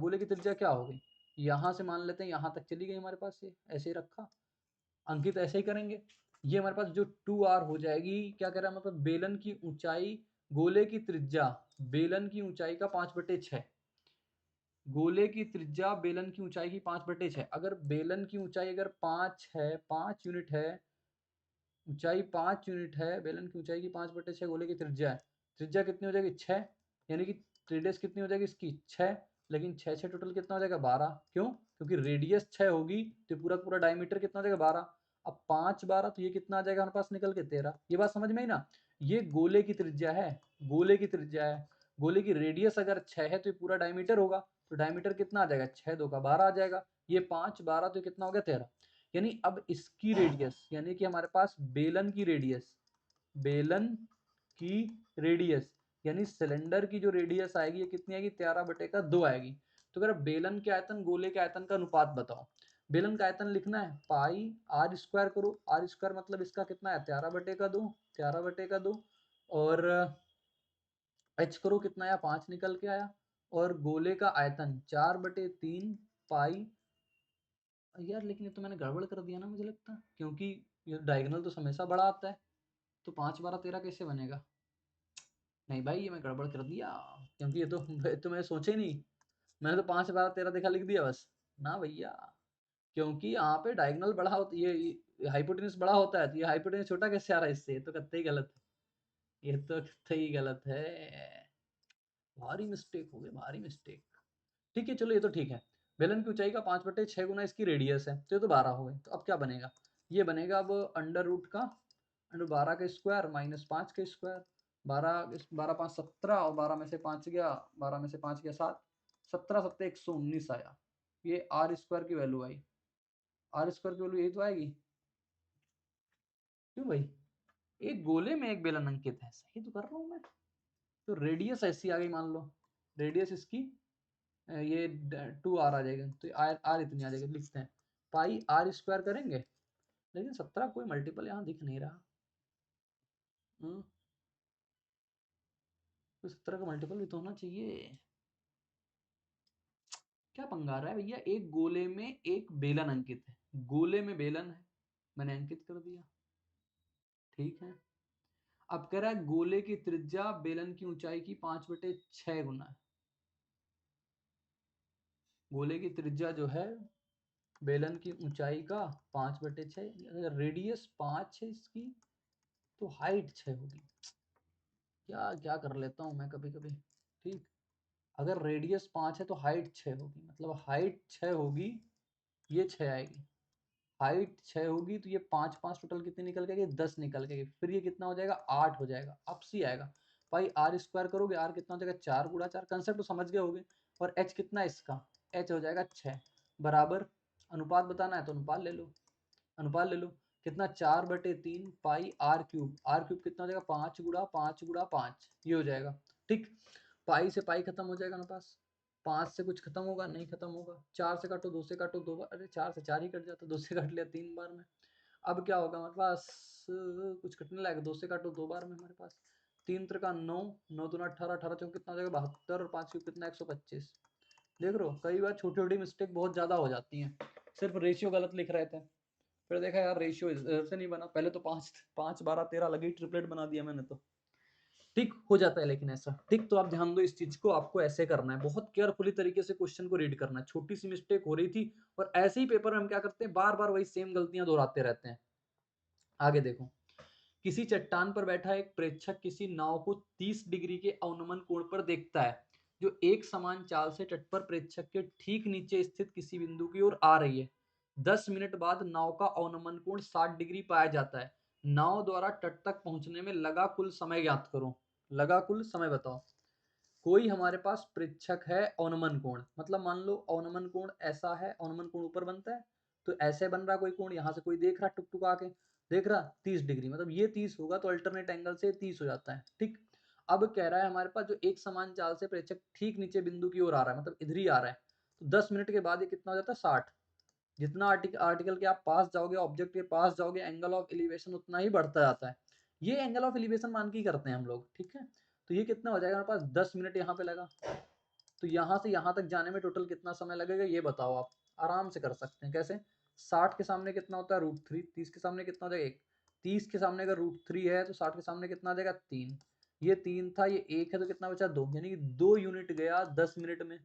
क्या होगी, यहाँ से मान लेते हैं यहाँ तक चली गई हमारे पास, ये ऐसे ही रखा, अंकित ऐसे ही करेंगे। ये हमारे पास जो 2r हो जाएगी, क्या कह रहा है हमारे पास, बेलन की ऊंचाई, गोले की त्रिज्या बेलन की ऊंचाई का 5/6, गोले की त्रिज्या बेलन की ऊंचाई की 5/6। अगर बेलन की ऊंचाई अगर 5 है, 5 यूनिट है, ऊंचाई 5 यूनिट है, बेलन की ऊंचाई की 5/6 गोले की त्रिज्या है, त्रिज्या कितनी हो जाएगी 6, यानी कि रेडियस कितनी हो जाएगी इसकी 6, लेकिन 6 टोटल कितना हो जाएगा 12, क्यों, क्योंकि रेडियस 6 होगी तो पूरा पूरा डायमीटर कितना हो जाएगा 12, अब 5 12 तो ये कितना आ जाएगा हमारे पास निकल के 13। ये बात समझ में आई ना, ये गोले की त्रिज्या है, गोले की त्रिज्या है, गोले की रेडियस अगर 6 है तो ये पूरा डायमीटर होगा, तो डायमीटर कितना आ जाएगा 6 2 का 12 आ जाएगा, ये 5 12 तो कितना हो गया 13, यानी अब इसकी रेडियस, यानी कि हमारे पास बेलन की रेडियस, बेलन की रेडियस यानी सिलेंडर की जो रेडियस आएगी ये कितनी आएगी 13/2 आएगी। तो अगर बेलन के आयतन गोले के आयतन का अनुपात बताओ, बेलन का आयतन लिखना है पाई आर स्क्वायर करो, आर स्क्वायर मतलब इसका कितना है 13/2, 13/2, और एच करो कितना आया 5 निकल के आया, और गोले का आयतन 4/3 पाई, यार लेकिन ये तो मैंने गड़बड़ कर दिया ना मुझे लगता है, क्योंकि ये डायगोनल तो हमेशा बड़ा आता है, तो 5 12 13 कैसे बनेगा, नहीं भाई ये मैं गड़बड़ कर दिया, क्योंकि ये तो मैं सोचे नहीं, मैंने तो 5 12 13 देखा लिख दिया बस, ना भैया, क्योंकि यहाँ पे डायगोनल बड़ा होता, ये हाइपोटेन्यूज बड़ा होता है, तो ये हाइपोटेन्यूज छोटा कैसे आ रहा है इससे, ये तो कतई गलत है, ये तो कतई गलत है, भारी मिस्टेक हो गई, भारी मिस्टेक। ठीक है चलो ये तो ठीक है, बेलन की ऊंचाई का 5/6 गुना इसकी रेडियस है, तो ये तो 12 हो गए, तो अब क्या बनेगा, ये बनेगा अब अंडर रूट का अंडर 12 का स्क्वायर माइनस 5 का स्क्वायर, 12 5 17, और 12 में से 5 गया, 12 में से 5 गया 7, 17 7 119 आया, ये आर स्क्वायर की वैल्यू आई, आर स्क्वायर की वैल्यू यही तो आएगी, क्यों भाई, एक गोले में एक बेलन अंकित है, सही तो कर रहा हूँ मैं, तो रेडियस ऐसी आ गई मान लो, रेडियस इसकी ये 2r आ जाएगा, तो आर आर इतनी आ जाएगी, लिखते हैं पाई आर स्क्वायर करेंगे, लेकिन 17 कोई मल्टीपल यहाँ दिख नहीं रहा, तो 17 का मल्टीपल भी तो होना चाहिए, क्या पंगा रहा है भैया, एक गोले में एक बेलन अंकित है, गोले में बेलन है, मैंने अंकित कर दिया, ठीक है। अब कह रहा है गोले की त्रिज्या बेलन की ऊंचाई की 5/6 गुना है, गोले की त्रिज्या जो है बेलन की ऊंचाई का 5/6, अगर रेडियस 5 है इसकी तो हाइट 6 होगी, क्या क्या कर लेता हूँ मैं कभी कभी, ठीक, अगर रेडियस 5 है तो हाइट 6 होगी, मतलब हाइट 6 होगी, ये 6 आएगी, हाइट 6 होगी तो ये 5 5 टोटल कितनी निकल गई 10 निकल गई, फिर ये कितना हो जाएगा 8 हो जाएगा, अब सी आएगा, भाई आर स्क्वायर करोगे, आर कितना हो जाएगा 4 गुणा 4, कंसेप्ट तो समझ गए होगे, और एच कितना है इसका, एच हो जाएगा 6, बराबर, अनुपात बताना है तो अनुपात ले लो, अनुपात ले लो, कितना 4/3 पाई आर क्यूब, आर क्यूब कितना हो जाएगा 5 गुणा 5 गुणा 5, ये हो जाएगा, ठीक, पाई से पाई खत्म हो जाएगा ना पास, 5 से कुछ खत्म होगा नहीं खत्म होगा, 4 से काटो 2 से काटो 2 बार, अरे 4 से 4 ही कट जाता, 2 से काट लिया 3 बार में, अब क्या होगा हमारे पास, कुछ कटने लगेगा, 2 से काटो 2 बार में, हमारे पास 3 3 9, 9 दूना 18, 18 चौक कितना हो जाएगा 72, और 5 क्यूब कितना 125, देख रहे हो कई बार छोटी छोटी मिस्टेक बहुत ज्यादा हो जाती हैं, सिर्फ रेशियो गलत लिख रहे थे, फिर देखा यार रेशियो इधर से नहीं बना, पहले तो 5 5 12 13 लगी, ट्रिपलेट बना दिया मैंने तो, ठीक हो जाता है लेकिन ऐसा, ठीक, तो आप ध्यान दो इस चीज को, आपको ऐसे करना है, बहुत केयरफुली तरीके से क्वेश्चन को रीड करना है, छोटी सी मिस्टेक हो रही थी, और ऐसे ही पेपर में हम क्या करते हैं बार बार वही सेम गलतियां दोहराते रहते हैं। आगे देखो, किसी चट्टान पर बैठा एक प्रेक्षक किसी नाव को 30 डिग्री के अवनमन कोण पर देखता है, जो एक समान चाल से तट पर प्रेक्षक के ठीक नीचे स्थित किसी बिंदु की ओर आ रही है, 10 मिनट बाद नाव का अवनमन कोण 60 डिग्री पाया जाता है, नाव द्वारा तट तक पहुंचने में लगा कुल समय ज्ञात करो, लगा कुल समय बताओ। कोई हमारे पास पृच्छक है अवनमन कोण, मतलब मान लो अवनमन कोण ऐसा है, अवनमन कोण ऊपर बनता है, तो ऐसे बन रहा कोई कोण, यहाँ से कोई देख रहा टुक टुक आके, देख रहा 30 डिग्री, मतलब ये 30 होगा तो अल्टरनेट एंगल से 30 हो जाता है। ठीक, अब कह रहा है हमारे पास जो एक समान चाल से प्रेक्षक ठीक नीचे बिंदु की ओर आ रहा है, मतलब इधर ही आ रहा है, तो 10 मिनट के बाद ये कितना हो जाता है 60। जितना आर्टिकल के आप पास जाओगे, ऑब्जेक्ट के पास जाओगे, एंगल ऑफ एलिवेशन उतना ही बढ़ता जाता है। ये एंगल ऑफ एलिवेशन मान के ही करते हैं हम लोग। ठीक है, तो ये कितना हो जाएगा हमारे पास 10 मिनट यहाँ पे लगा, तो यहाँ से यहाँ तक जाने में टोटल कितना समय लगेगा ये बताओ। आप आराम से कर सकते हैं। कैसे? 60 के सामने कितना होता है √3, 30 के सामने कितना हो जाएगा 1, 30 के सामने अगर √3 है तो 60 के सामने कितना आ जाएगा 3, ये 3 था, ये 1 है, तो कितना बचा 2, यानी कि 2 यूनिट गया 10 मिनट में।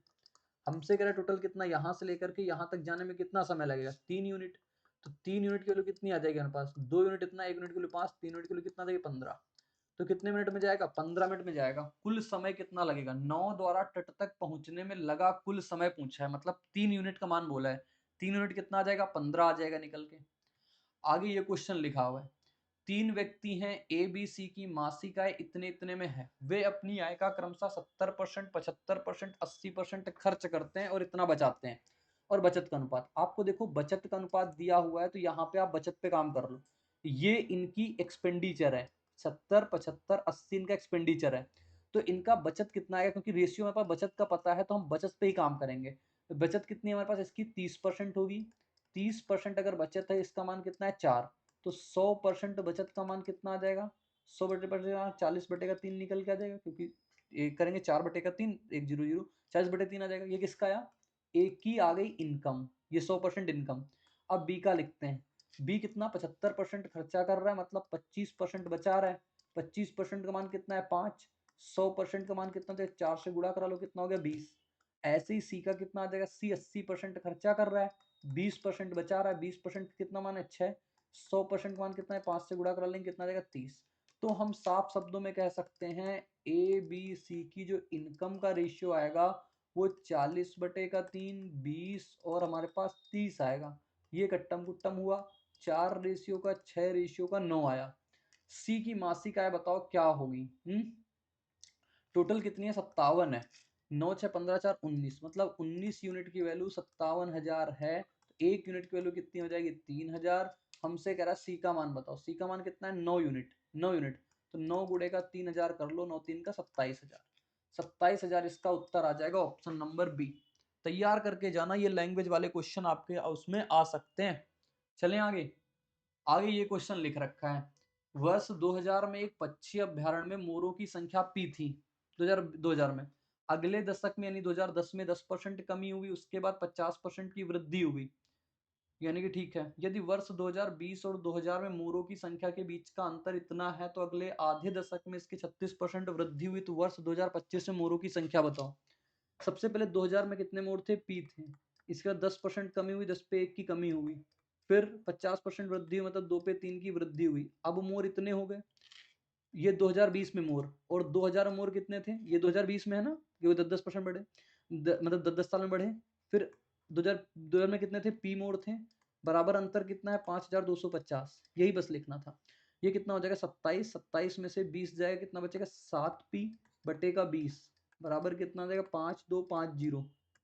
हमसे कह रहे टोटल कितना यहाँ से लेकर के यहाँ तक जाने में कितना समय लगेगा 3 यूनिट। तो 3 यूनिट की वैल्यू कितनी आ जाएगी हमारे पास, 2 यूनिट इतना, 1 यूनिट की वैल्यू 5, 3 यूनिट की वैल्यू कितना आ जाएगी 15। तो कितने मिनट में जाएगा 15 मिनट में जाएगा। कुल समय कितना लगेगा, 9 द्वारा तट तक पहुंचने में लगा कुल समय पूछा है, मतलब 3 यूनिट का मान बोला है। 3 यूनिट कितना आ जाएगा 15 आ जाएगा निकल के। आगे ये क्वेश्चन लिखा हुआ है, 3 व्यक्ति हैं, ए बी सी की मासिक आय इतने इतने में है, वे अपनी आय का क्रमशः 70%, 75%, 80% खर्च करते हैं और इतना बचाते हैं। और बचत का अनुपात आपको देखो, बचत का अनुपात दिया हुआ है तो यहाँ पे आप बचत पे काम कर लो। ये इनकी एक्सपेंडिचर है, 70, 75, 80 इनका एक्सपेंडिचर है। तो इनका बचत कितना आएगा, क्योंकि रेशियो हमारे पास बचत का पता है तो हम बचत पे ही काम करेंगे। तो बचत कितनी है हमारे पास, इसकी 30% होगी। 30% अगर बचत है, इसका मान कितना है 4, तो 100% बचत का मान कितना आ जाएगा, 100/बटे 40/3 निकल के आ जाएगा, क्योंकि एक करेंगे 4/3, 1 0 0, 40/3 आ जाएगा। ये किसका आया, एक की आ गई इनकम, ये 100% इनकम। अब बी का लिखते हैं, बी कितना 75% खर्चा कर रहा है, मतलब 25% बचा रहा है। 25% का मान कितना है 5, 100% का मान कितना है 4 से गुणा करा लो, कितना हो गया 20। ऐसे ही सी का कितना आ जाएगा, सी 80% खर्चा कर रहा है, 20% बचा रहा है, 20% कितना मान है 6, 100% मान कितना है 5 से गुणा करा लेंगे, कितना आ जाएगा 30। तो हम साफ शब्दों में कह सकते हैं ए बी सी की जो इनकम का रेशियो आएगा वो 40/3, 20 और हमारे पास 30 आएगा। ये कट्टम कुट्टम हुआ, 4 रेशियो का 6 रेशियो का 9 आया। सी की मासिक आय बताओ क्या होगी। टोटल कितनी है 57 है, 9 6 15 4 19, मतलब 19 यूनिट की वैल्यू 57,000 है। तो 1 यूनिट की वैल्यू कितनी हो जाएगी 3,000। हमसे कह रहा है सी का मान बताओ, सी का मान कितना है 9 यूनिट, 9 यूनिट, तो 9 गुणे का 3,000 कर लो, 9 3 का 27,000, 27,000 इसका उत्तर आ जाएगा ऑप्शन नंबर बी। तैयार करके जाना, ये लैंग्वेज वाले क्वेश्चन आपके उसमें आ सकते हैं। चलें आगे। आगे ये क्वेश्चन लिख रखा है, वर्ष 2000 में एक पक्षी अभ्यारण्य में मोरों की संख्या पी थी। 2000 में, अगले दशक में यानी 2010 में 10% कमी हुई, उसके बाद 50% की वृद्धि हुई, यानी कि ठीक है। यदि वर्ष 2020 और 2000 में मोरों की संख्या के बीच का अंतर इतना है तो अगले आधे दशक में इसकी 36% वृद्धि हुई, तो वर्ष 2025 में मोरों की संख्या बताओ। सबसे पहले 2000 में कितने मोर थे, पी थे, इसके बाद 10% कमी हुई, 10 पे 1 की कमी हुई, फिर 50% वृद्धि हुई, मतलब 2 पे 3 की वृद्धि हुई, अब मोर इतने हो गए। ये 2020 में मोर, और 2000 में मोर कितने थे, ये 2020 में है ना, ये 10-10% बढ़े, मतलब 10-10 साल में बढ़े। फिर 2000 में कितने थे, पी मोर थे, बराबर अंतर कितना है 5250, यही बस लिखना था। ये कितना हो जाएगा 27, 27 में से 20 जाएगा, कितना बचेगा 7p/20, बराबर कितना आ जाएगा 5250,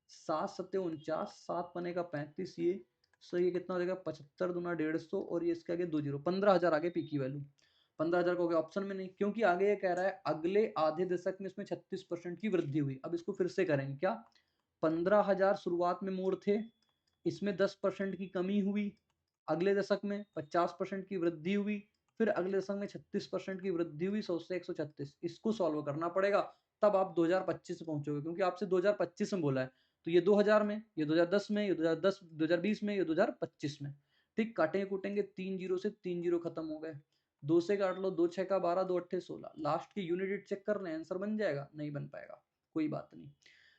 7×7 = 49, 7×5 = 35, ये सो ये कितना हो जाएगा 75 दूना 150, और ये इसके आगे 2 जीरो, 15,000 आगे पी की वैल्यू। 15,000 का हो गया ऑप्शन में नहीं, क्योंकि आगे ये कह रहा है अगले आधे दशक में इसमें 36% की वृद्धि हुई। अब इसको फिर से करेंगे क्या, 15,000 शुरुआत में मोड़ थे, इसमें 10% की कमी हुई, अगले दशक में 50% की वृद्धि हुई, फिर अगले दशक में 36% की वृद्धि हुई, 100 से 136। इसको सॉल्व करना पड़ेगा, तब आप 2025 पहुंचोगे, क्योंकि आपसे 2025 में बोला है। तो ये 2000 में, ये 2010 में, ये 2010, 2020 में, ये 2025 में। ठीक, काटेंगे कूटेंगे, 3 जीरो से 3 जीरो खत्म हो गए, 2 से काट लो, 2 6 का 12, 2 8 16, लास्ट की यूनिट चेक कर रहे हैं, आंसर बन जाएगा, नहीं बन पाएगा, कोई बात नहीं।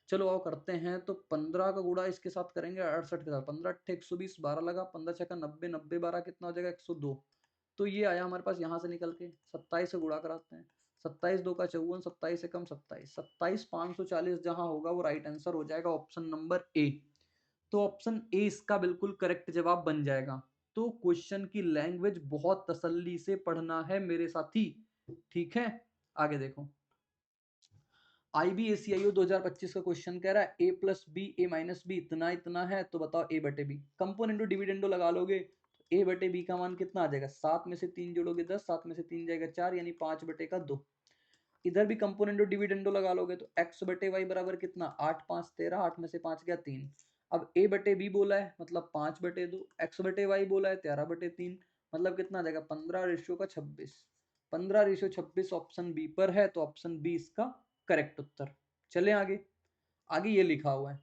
चलो आओ करते हैं, तो 15 का गुणा इसके साथ करेंगे 68 के साथ, 15 8 120, 12 लगा, 15 6 का 90, 90 12 कितना हो जाएगा 102। तो ये आया हमारे पास यहाँ से निकल के, 27 से गुणा कराते हैं, 27 2 का 54, 27 से कम 27, 27 540 जहां होगा वो राइट आंसर हो जाएगा ऑप्शन नंबर ए। तो ऑप्शन ए इसका बिल्कुल करेक्ट जवाब बन जाएगा। तो क्वेश्चन की लैंग्वेज बहुत तसल्ली से पढ़ना है मेरे साथी, ठीक है। आगे देखो, IBACIO 2025 का क्वेश्चन कह रहा है a+b a-b इतना इतना है, तो बताओ a/b, कंपोनेंटो डिविडेंडो लगा लोगे, ए बटे बी का मान कितना आ जाएगा, 7 में से 3 जोड़ोगे 10, 7 में से 3 जाएगा 4, यानी 5 बटे का 2। इधर भी कंपोनेंडो डिविडेंडो लगा लोगे तो x बटे वाई बराबर कितना, 8 5 13, 8 में से 5 गया 3। अब a बटे बी बोला है मतलब 5 बटे 2, x बटे वाई बोला है 13 बटे 3, मतलब कितना आ जाएगा 15 रेशियो का 26। 15 रेशियो 26 ऑप्शन बी पर है, तो ऑप्शन बी इसका करेक्ट उत्तर। चले आगे। आगे ये लिखा हुआ है,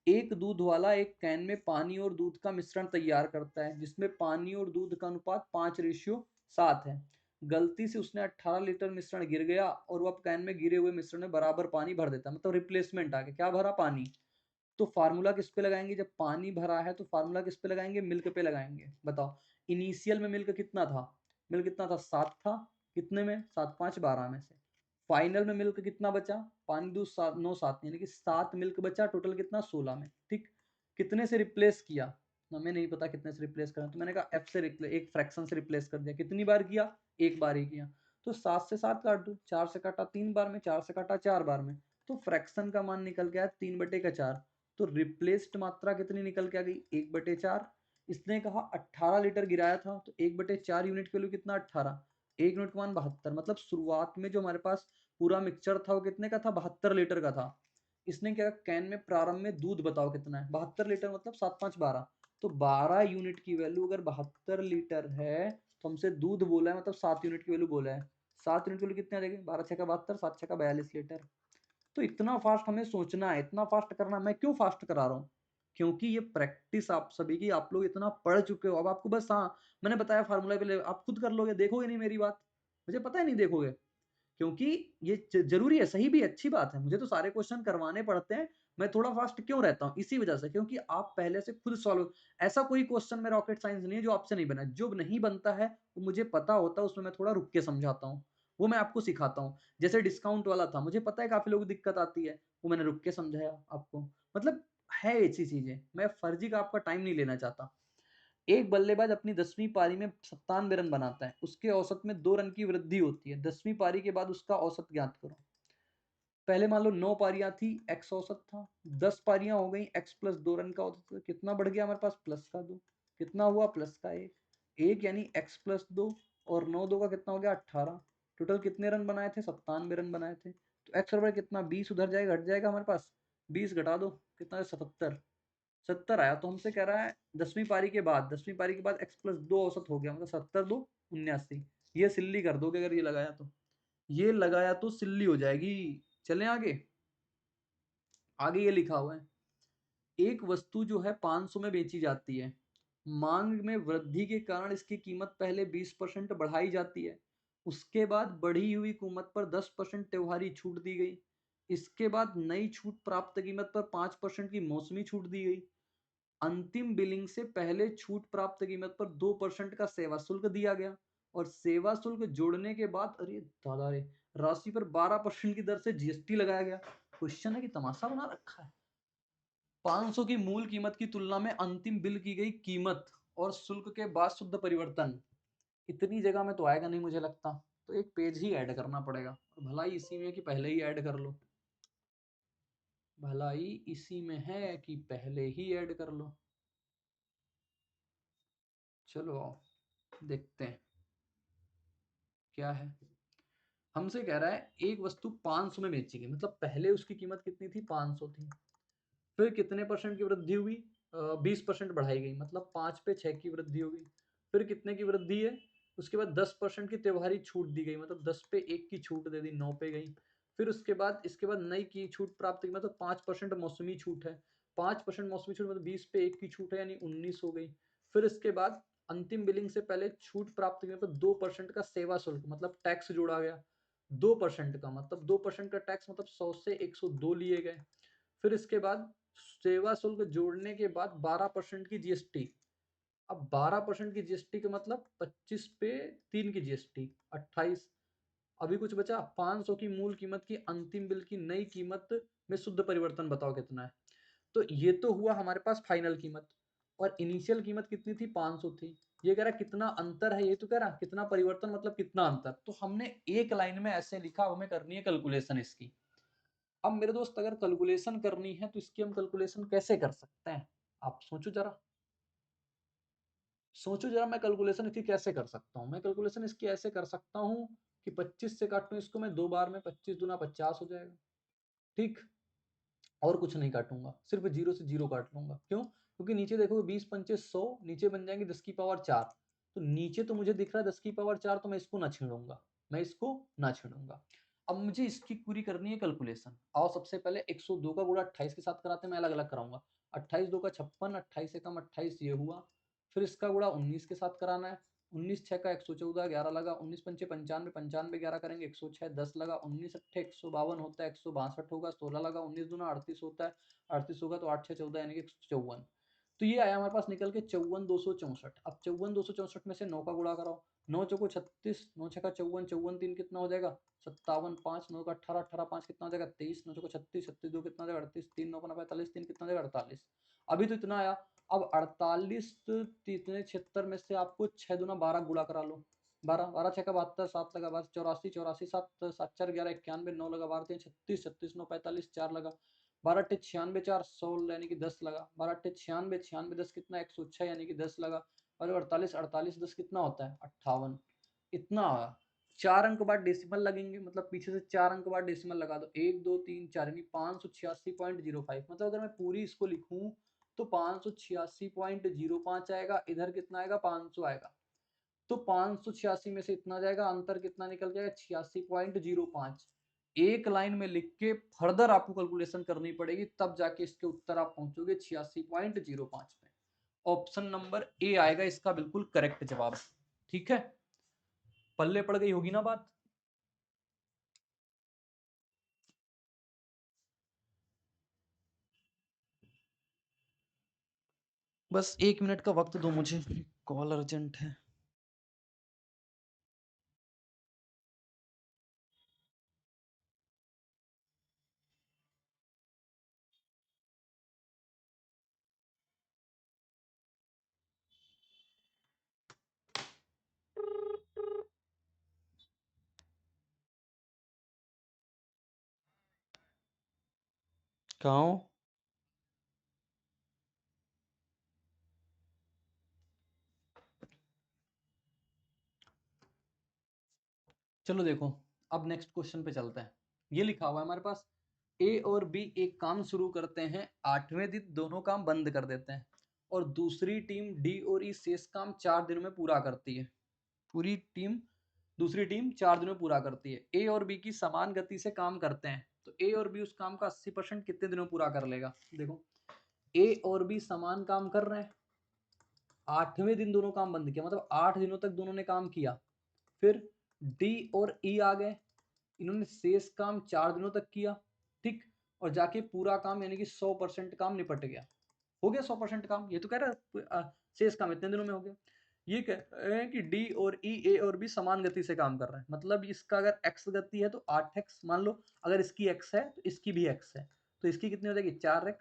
एक दूध वाला एक कैन में पानी और दूध का मिश्रण तैयार करता है जिसमें पानी और दूध का अनुपात 5:7 है। गलती से उसने 18 लीटर मिश्रण गिर गया और वह कैन में गिरे हुए मिश्रण में बराबर पानी भर देता है, मतलब रिप्लेसमेंट आ गया, क्या भरा, पानी। तो फार्मूला किस पे लगाएंगे, जब पानी भरा है तो फार्मूला किस पे लगाएंगे, मिल्क पे लगाएंगे। बताओ, इनिशियल में मिल्क कितना था, मिल्क कितना था, 7 था, कितने में, 7 5 12 में से। फाइनल में मिल्क कितना बचा, पानी दूध 7 9 7, यानी कि 7 मिल्क बचा, टोटल कितना, 16 में। ठीक, कितने से रिप्लेस किया, हमें नहीं पता कितने से रिप्लेस करना, तो मैंने कहा एफ से एक फ्रैक्शन से रिप्लेस कर दिया। कितनी बार किया, एक बार ही किया। तो 7 से 7 काट दो, 4 से काटा 3 बार में, 4 से काटा 4 बार में, तो फ्रैक्शन का मान निकल के आया 3 बटे का 4। तो रिप्लेस्ड मात्रा कितनी निकल के आ गई, 1/4। इसने कहा 18 लीटर गिराया था, तो 1/4 यूनिट की वैल्यू कितना, 18। एक यूनिट का मान 72, मतलब शुरुआत में जो हमारे पास पूरा मिक्सचर था वो कितने का था, 72 लीटर का था। इसने क्या, कैन में प्रारंभ में दूध बताओ कितना है, 72 लीटर, मतलब 7 5 12। तो 12 यूनिट की वैल्यू अगर 72 लीटर है तो हमसे दूध बोला है, मतलब 7 यूनिट की वैल्यू बोला है। 7 यूनिट की वैल्यू कितनी आ जाएगी, 12 6 का 72, 7 6 का 42 लीटर। तो इतना फास्ट हमें सोचना है, इतना फास्ट करना है। मैं क्यों फास्ट करा रहा हूँ, क्योंकि ये प्रैक्टिस आप सभी की, आप लोग इतना पढ़ चुके हो, अब आपको बस, हाँ मैंने बताया फार्मूला पे आप खुद कर लोगे, देखोगे नहीं मेरी बात, मुझे पता है नहीं देखोगे, क्योंकि ये जरूरी है, सही भी अच्छी बात है, मुझे तो सारे क्वेश्चन करवाने पड़ते हैं। मैं थोड़ा फास्ट क्यों रहता हूँ, इसी वजह से, क्योंकि आप पहले से खुद सॉल्व, ऐसा कोई क्वेश्चन में रॉकेट साइंस नहीं है जो आपसे नहीं बना, जो नहीं बनता है वो मुझे पता होता है, उसमें मैं थोड़ा रुक के समझाता हूँ, वो मैं आपको सिखाता हूँ। जैसे डिस्काउंट वाला था, मुझे पता है काफी लोग दिक्कत आती है, वो मैंने रुक के समझाया आपको। मतलब है ऐसी चीजें, मैं फर्जी का आपका टाइम नहीं लेना चाहता। एक बल्लेबाज अपनी 10वीं पारी में 97 रन बनाता है, उसके औसत में 2 रन की वृद्धि होती है, 10वीं पारी के बाद उसका औसत ज्ञात करो। पहले मान लो 9 पारियां थी, एक्स औसत था, 10 पारियां हो गई, एक्स प्लस 2 रन का औसत, कितना बढ़ गया हमारे पास, प्लस का 2, कितना हुआ, प्लस का 1, एक यानी एक्स प्लस 2, और 9 2 का कितना हो गया, 18। टोटल कितने रन बनाए थे, 97 रन बनाए थे। तो एक्स बराबर कितना, 20 उधर जाएगा, घट जाएगा हमारे पास, 20 घटा दो, कितना, 77। 70 आया, तो हमसे कह रहा है 10वीं पारी के बाद, 10वीं पारी के बाद एक्स प्लस 2 औसत हो गया, मतलब 70 2 79। ये सिल्ली कर दोगे अगर ये लगाया तो, ये लगाया तो सिल्ली हो जाएगी। चलें आगे। आगे ये लिखा हुआ है, एक वस्तु जो है 500 में बेची जाती है, मांग में वृद्धि के कारण इसकी कीमत पहले 20% बढ़ाई जाती है, उसके बाद बढ़ी हुई कीमत पर 10% त्योहारी छूट दी गई, इसके बाद नई छूट प्राप्त कीमत पर 5% की मौसमी छूट दी गई, अंतिम बिलिंग से पहले छूट प्राप्त कीमत पर 2% का सेवा शुल्क दिया गया, और सेवा शुल्क जोड़ने के बाद, अरे दादा रे, राशि पर 12% की दर से जीएसटी लगाया गया। क्वेश्चन है कि तमाशा बना रखा है। 500 की मूल कीमत की तुलना में अंतिम बिल की गई कीमत और शुल्क के बाद शुद्ध परिवर्तन, इतनी जगह में तो आएगा नहीं मुझे लगता, तो एक पेज ही ऐड करना पड़ेगा, भलाई इसी में कि पहले ही ऐड कर लो, भलाई इसी में है कि पहले ही ऐड कर लो। चलो आओ देखते हैं क्या है। हमसे कह रहा है एक वस्तु 500 में बेची गई, मतलब पहले उसकी कीमत कितनी थी, 500 थी, फिर कितने परसेंट की वृद्धि हुई, 20% बढ़ाई गई, मतलब 5 पे 6 की वृद्धि हो गई, फिर कितने की वृद्धि है, उसके बाद 10% की त्योहारी छूट दी गई, मतलब 10 पे 1 की छूट दे दी, 9 पे गई। फिर उसके बाद इसके बाद नई की छूट प्राप्त की, मतलब 5% मौसमी छूट है, 5% मौसमी छूट, मतलब 20 पे 1 की छूट है, यानी 19 हो गई। फिर इसके बाद अंतिम बिलिंग से पहले छूट प्राप्त की, मतलब 2% का सेवा शुल्क, मतलब टैक्स जोड़ा गया, 2% का, मतलब 2% का टैक्स, मतलब 100 से 102 लिए गए। फिर इसके बाद सेवा शुल्क जोड़ने के बाद 12% की जीएसटी। अब 12% की जीएसटी का मतलब 25 पे 3 की जीएसटी, 28। अभी कुछ बचा, 500 की मूल कीमत की अंतिम बिल की नई कीमत में शुद्ध परिवर्तन बताओ कितना है। तो ये तो हुआ हमारे पास फाइनल कीमत, और इनिशियल कीमत कितनी थी, 500 थी। ये कह रहा कितना अंतर है, ये तो कह रहा कितना परिवर्तन, मतलब कितना अंतर। तो हमने एक लाइन में ऐसे लिखा, हमें करनी है कैलकुलेशन इसकी। अब मेरे दोस्त अगर कैलकुलेशन करनी है तो इसकी हम कैलकुलेशन कैसे कर सकते हैं, आप सोचो जरा, सोचो जरा मैं कैलकुलेशन इसकी कैसे कर सकता हूँ। मैं कैलकुलेशन इसकी ऐसे कर सकता हूँ कि 25 से काटूं इसको मैं 2 बार में, 25 दूना 50 हो जाएगा। ठीक, और कुछ नहीं काटूंगा, सिर्फ 0 से 0 काट लूंगा। क्यों? क्योंकि नीचे देखो 20 पंचे 100, नीचे बन जाएंगे 10 की पावर 4। तो नीचे तो मुझे दिख रहा है 10 की पावर 4, तो मैं इसको ना छेड़ूंगा, मैं इसको ना छेड़ूंगा। अब मुझे इसकी पूरी करनी है कैलकुलेशन। आओ सबसे पहले 102 का गुणा 28 के साथ कराते हैं, मैं अलग अलग कराऊंगा। 28 2 का 56, 28 एकम 28, ये हुआ। फिर इसका गुणा 19 के साथ कराना है। 19 6 का 114, 11 लगा। 19 पंचे 95, 95 11 करेंगे 106, 10 लगा। 19 अट्ठे 152 होता है, 162 होगा, 16 लगा। 19 दूना 38 होता है, 38 होगा तो 8 6 14 यानी कि 154। तो ये आया हमारे पास निकल के 54,264। अब 54,264 में से 9 का गुणा कराओ। 9 चौको 36, 9 छक्का 54, 54 3 कितना हो जाएगा 57, 5 9 का 18, 18 5 कितना हो जाएगा 23, 9 चौको 36, 36 2 कितना हो जाएगा 38, 3 9 का 45, 3 कितना हो जाएगा 48। अभी तो इतना आया। अब 48 इतने 76 में से आपको 6 दूना 12 गुणा करा लो। 12 12 छः का 72, 7 लगा 12 84, 84 7 7 4 11 91, 9 लगा 12 3 36, 36 9 45, 4 लगा। 12 अट्ठे 96, 4 16 यानी कि 10 लगा। 12 अट्ठे 96, 96 10 कितना 106 यानी कि 10 लगा। और 48, 48 10 कितना होता है 58। इतना आया। 4 अंक बाद डेसिमल लगेंगे, मतलब पीछे से 4 अंक बाद डेसिमल लगा दो। 1 2 3 4 यानी 586.05। मतलब अगर मैं पूरी इसको लिखूं तो 586.05 आएगा। इधर कितना आएगा 500 आएगा। तो 586 में से इतना जाएगा, अंतर कितना निकल जाएगा 86.05। एक लाइन में लिख के फर्दर आपको कैलकुलेशन करनी पड़ेगी, तब जाके इसके उत्तर आप पहुंचोगे 86.05 में। ऑप्शन नंबर ए आएगा इसका बिल्कुल करेक्ट जवाब। ठीक है, पल्ले पड़ गई होगी ना बात। बस 1 मिनट का वक्त दो मुझे, कॉल अर्जेंट है। कहाँ हो? चलो देखो, अब नेक्स्ट क्वेश्चन पे चलते हैं। ये लिखा हुआ है हमारे पास, ए और बी एक काम शुरू करते हैं, 8वें दिन दोनों काम बंद कर देते हैं, और दूसरी टीम डी और ई शेष काम 4 दिनों में पूरा करती है। पूरी टीम दूसरी टीम 4 दिनों में पूरा करती है। ए और बी की समान गति से काम करते हैं, तो ए और बी उस काम का 80% कितने दिनों में पूरा कर लेगा। देखो, ए और बी समान काम कर रहे हैं, 8वें दिन दोनों काम बंद किया, मतलब 8 दिनों तक दोनों ने काम किया। फिर डी और ई आ गए, इन्होंने शेष काम 4 दिनों तक किया। ठीक, और जाके पूरा काम यानी कि 100% काम निपट गया, हो गया 100% काम। ये तो कह रहा है शेष काम इतने दिनों में हो गया। ये कह रहे हैं कि डी और ई, ए और बी समान गति से काम कर रहे हैं, मतलब इसका अगर एक्स गति है तो 8x मान लो, अगर इसकी एक्स है तो इसकी भी एक्स है, तो इसकी कितनी हो जाएगी 4x।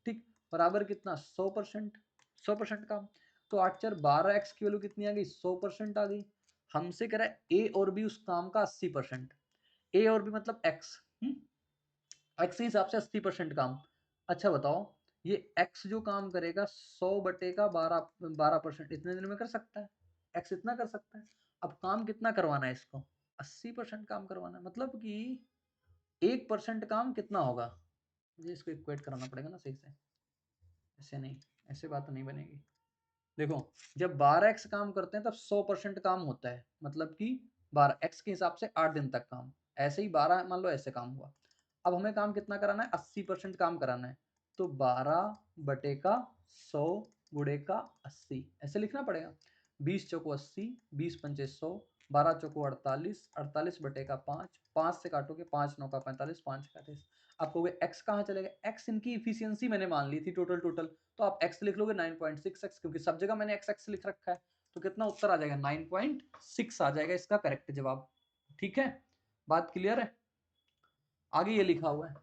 ठीक, बराबर कितना 100%, 100% काम। तो 8 4 12x की वैल्यू कितनी आ गई 100% आ गई। हमसे कह रहा है ए और बी उस काम का 80%। ए और बी मतलब एक्स, एक्स के हिसाब से 80% काम। अच्छा बताओ, ये एक्स जो काम करेगा 100/12, 12% इतने दिन में कर सकता है। एक्स इतना कर सकता है। अब काम कितना करवाना है इसको, 80% काम करवाना है, मतलब कि 1% काम कितना होगा। मुझे इसको इक्वेट कराना पड़ेगा ना सही से, ऐसे नहीं, ऐसे बात नहीं बनेगी। देखो, जब 12x काम करते हैं तब 100% काम होता है, मतलब कि 12x के हिसाब से 8 दिन तक काम। ऐसे ही 12 मान लो ऐसे काम हुआ। अब हमें काम कितना कराना है 80% काम कराना है, तो 12/100 गुणे का 80 ऐसे लिखना पड़ेगा। 20 चौको 80, 20 पंचे 100, 12 चौको 48, 48/5, 5 से काटोगे 5 9 का 45, 5 का 38। आप कहोगे एक्स कहाँ चलेगा, एक्स इनकी इफिशियंसी मैंने मान ली थी टोटल टोटल, तो आप x लिख लोगे 9.6x, क्योंकि सब जगह मैंने x लिख रखा है। तो कितना उत्तर आ जाएगा 9.6 आ जाएगा इसका करेक्ट जवाब। ठीक है, बात क्लियर है। आगे ये लिखा हुआ है,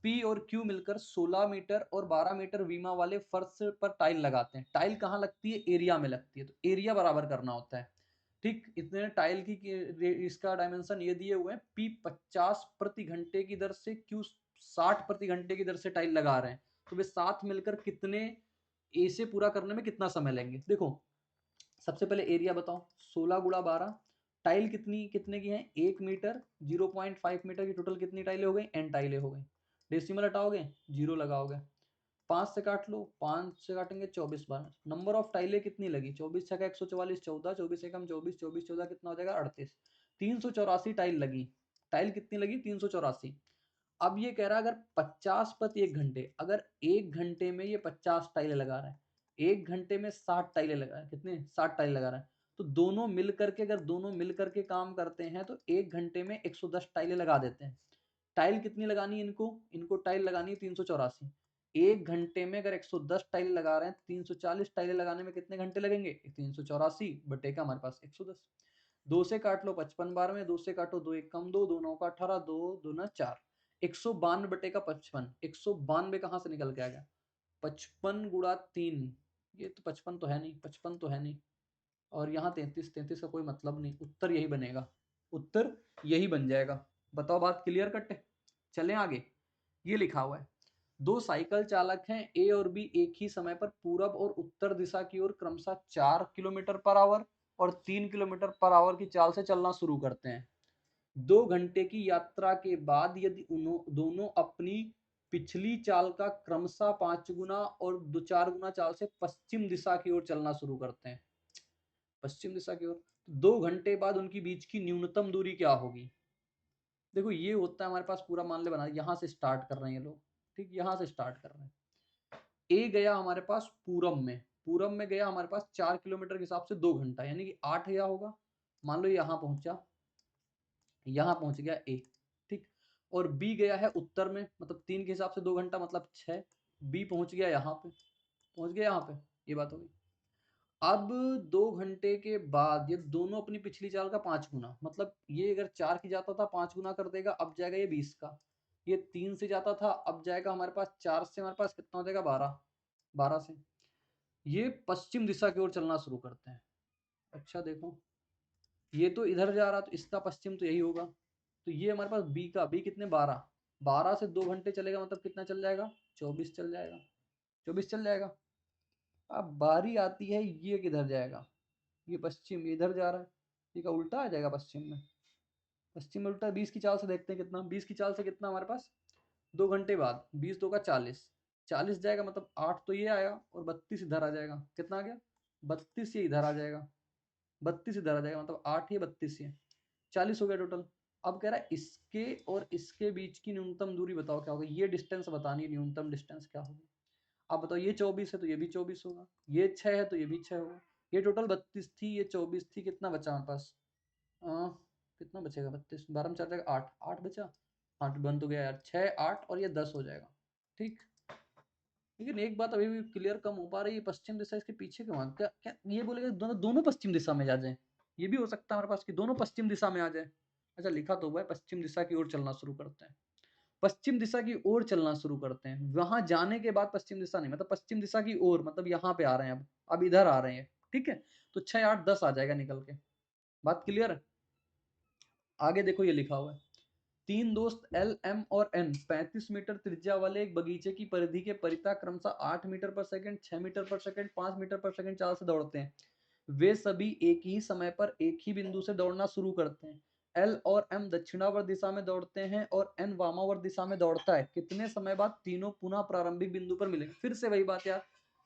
P और Q मिलकर 16 मीटर और 12 मीटर वीमा वाले फर्श पर टाइल लगाते हैं। टाइल कहाँ लगती है, एरिया में लगती है, तो एरिया बराबर करना होता है। ठीक, इतने टाइल की इसका डायमेंशन ये दिए हुए हैं, P 50 प्रति घंटे की दर से, Q 60 प्रति घंटे की दर से टाइल लगा रहे हैं, तो वे साथ मिलकर कितने ए से पूरा करने में कितना समय लेंगे। देखो, सबसे पहले एरिया बताओ, 16 गुणा 12। टाइल कितनी कितने की है, 1 मीटर, 0.5 मीटर की टोटल कितनी टाइलें हो गई, n टाइलें हो गई। डेसिमल हटाओगे, 0 लगाओगे। 5 से काट लो, 5 से काटेंगे 24 बार। नंबर ऑफ टाइलें कितनी लगी, 24 छक्का 144, 14, 24 एकम 24, 24 14 कितना हो जाएगा 38। 384 टाइल लगी। टाइल कितनी लगी, 384। अब ये कह रहा है अगर 50 प्रति 1 घंटे, अगर 1 घंटे में ये 50 टाइलें लगा रहा है, 1 घंटे में 60 टाइलें लगा रहा है, कितने 60 टाइल लगा रहा है, तो दोनों मिल करके, अगर दोनों मिल करके काम करते हैं तो 1 घंटे में 110 टाइलें लगा देते हैं। टाइल कितनी लगानी है इनको, इनको टाइल लगानी है 384। 1 घंटे में अगर 110 टाइल लगा रहे हैं, 340 टाइलें लगाने में कितने घंटे लगेंगे, 384 बटे का हमारे पास 110। 2 से काट लो 55 बार में, 2 से काटो 2 एक कम 2, 2 9 का 18, 2 2 ना 4। 152 बटे का 55, 192 कहाँ से निकल के आ गया, 55 गुणा 3। ये तो 55 तो है नहीं, 55 तो है नहीं, और यहाँ 33, 33 का कोई मतलब नहीं, उत्तर यही बनेगा, उत्तर यही बन जाएगा। बताओ बात क्लियर कट है। चलें आगे। ये लिखा हुआ है, दो साइकिल चालक हैं ए और बी एक ही समय पर पूरब और उत्तर दिशा की ओर क्रमशः 4 किलोमीटर पर आवर और 3 किलोमीटर पर आवर की चाल से चलना शुरू करते हैं। 2 घंटे की यात्रा के बाद यदि दोनों अपनी पिछली चाल का क्रमशः 5 गुना और 4 गुना चाल से पश्चिम दिशा की ओर चलना शुरू करते हैं, पश्चिम दिशा की ओर, 2 घंटे बाद उनकी बीच की न्यूनतम दूरी क्या होगी। देखो ये होता है हमारे पास पूरा, मान ले बना, यहाँ से स्टार्ट कर रहे हैं ये लोग, ठीक, यहाँ से स्टार्ट कर रहे हैं। ए गया हमारे पास पूरब में, पूरब में गया हमारे पास 4 किलोमीटर के हिसाब से 2 घंटा, यानी कि 8 गया होगा। मान लो यहाँ पहुंचा, यहाँ पहुंच गया ए, ठीक। और बी गया है उत्तर में, मतलब 3 के हिसाब से 2 घंटा मतलब 6। बी पहुंच गया यहाँ पे, पहुंच गया यहाँ पे, ये बात होगी। अब 2 घंटे के बाद ये दोनों अपनी पिछली चाल का 5 गुना, मतलब ये अगर 4 की जाता था 5 गुना कर देगा, अब जाएगा ये 20 का। ये 3 से जाता था, अब जाएगा हमारे पास 4 से, हमारे पास कितना हो जाएगा 12, 12 से ये पश्चिम दिशा की ओर चलना शुरू करते हैं। अच्छा देखो, ये तो इधर जा रहा, तो इसका पश्चिम तो यही होगा, तो ये हमारे पास बी का, बी कितने 12, 12 से 2 घंटे चलेगा, मतलब कितना चल जाएगा 24 चल जाएगा, 24 चल जाएगा। अब बारी आती है ये किधर जाएगा, ये पश्चिम, इधर जा रहा है, ये का उल्टा आ जाएगा पश्चिम में, पश्चिम में उल्टा। 20 की चाल से देखते हैं कितना, 20 की चाल से कितना हमारे पास, 2 घंटे बाद 20 2 का 40, 40 जाएगा, मतलब 8 तो ये आया और 32 इधर आ जाएगा, कितना आ गया 32, ये इधर आ जाएगा, 32 इधर आ जाएगा, मतलब 8 ये 32 ये 40 हो गया टोटल। अब कह रहा है इसके और इसके बीच की न्यूनतम दूरी बताओ क्या होगा, ये डिस्टेंस बतानी है, न्यूनतम डिस्टेंस क्या होगी। अब बताओ, ये 24 है तो ये भी 24 होगा, ये 6 है तो ये भी 6 होगा, ये टोटल 32 थी, ये 24 थी, कितना बचा हमारे पास, आ, कितना बचेगा, 32 12 में 4 जाएगा 8, 8 बचा, 8 बन तो गया यार, 6 8 और ये 10 हो जाएगा, ठीक। लेकिन एक बात अभी भी क्लियर कम हो पा रही है, पश्चिम दिशा इसके पीछे क्यों क्या क्या ये बोलेगा दोनों दोनों पश्चिम दिशा में जा जाए, ये भी हो सकता है हमारे पास कि दोनों पश्चिम दिशा में आ जाए। अच्छा लिखा तो हुआ है पश्चिम दिशा की ओर चलना शुरू करते हैं, पश्चिम दिशा की ओर चलना शुरू करते हैं, वहां जाने के बाद पश्चिम दिशा नहीं, मतलब पश्चिम दिशा की ओर, मतलब यहाँ पे आ रहे हैं, अब इधर आ रहे हैं, ठीक है। तो 6 8 10 आ जाएगा निकल के, बात क्लियर है। आगे देखो ये लिखा हुआ है, तीन दोस्त एल एम और एन 35 मीटर त्रिज्या वाले एक बगीचे की परिधि के परितः क्रमशः 8 मीटर पर सेकंड, 6 मीटर पर सेकंड, 5 मीटर पर सेकंड चाल से दौड़ते हैं। वे सभी एक ही समय पर एक ही बिंदु से दौड़ना शुरू करते हैं। एल और एम दक्षिणावर्त दिशा में दौड़ते हैं और एन वामावर्त दिशा में दौड़ता है। कितने समय बाद तीनों पुनः प्रारंभिक बिंदु पर मिलेंगे, फिर से वही बात यार,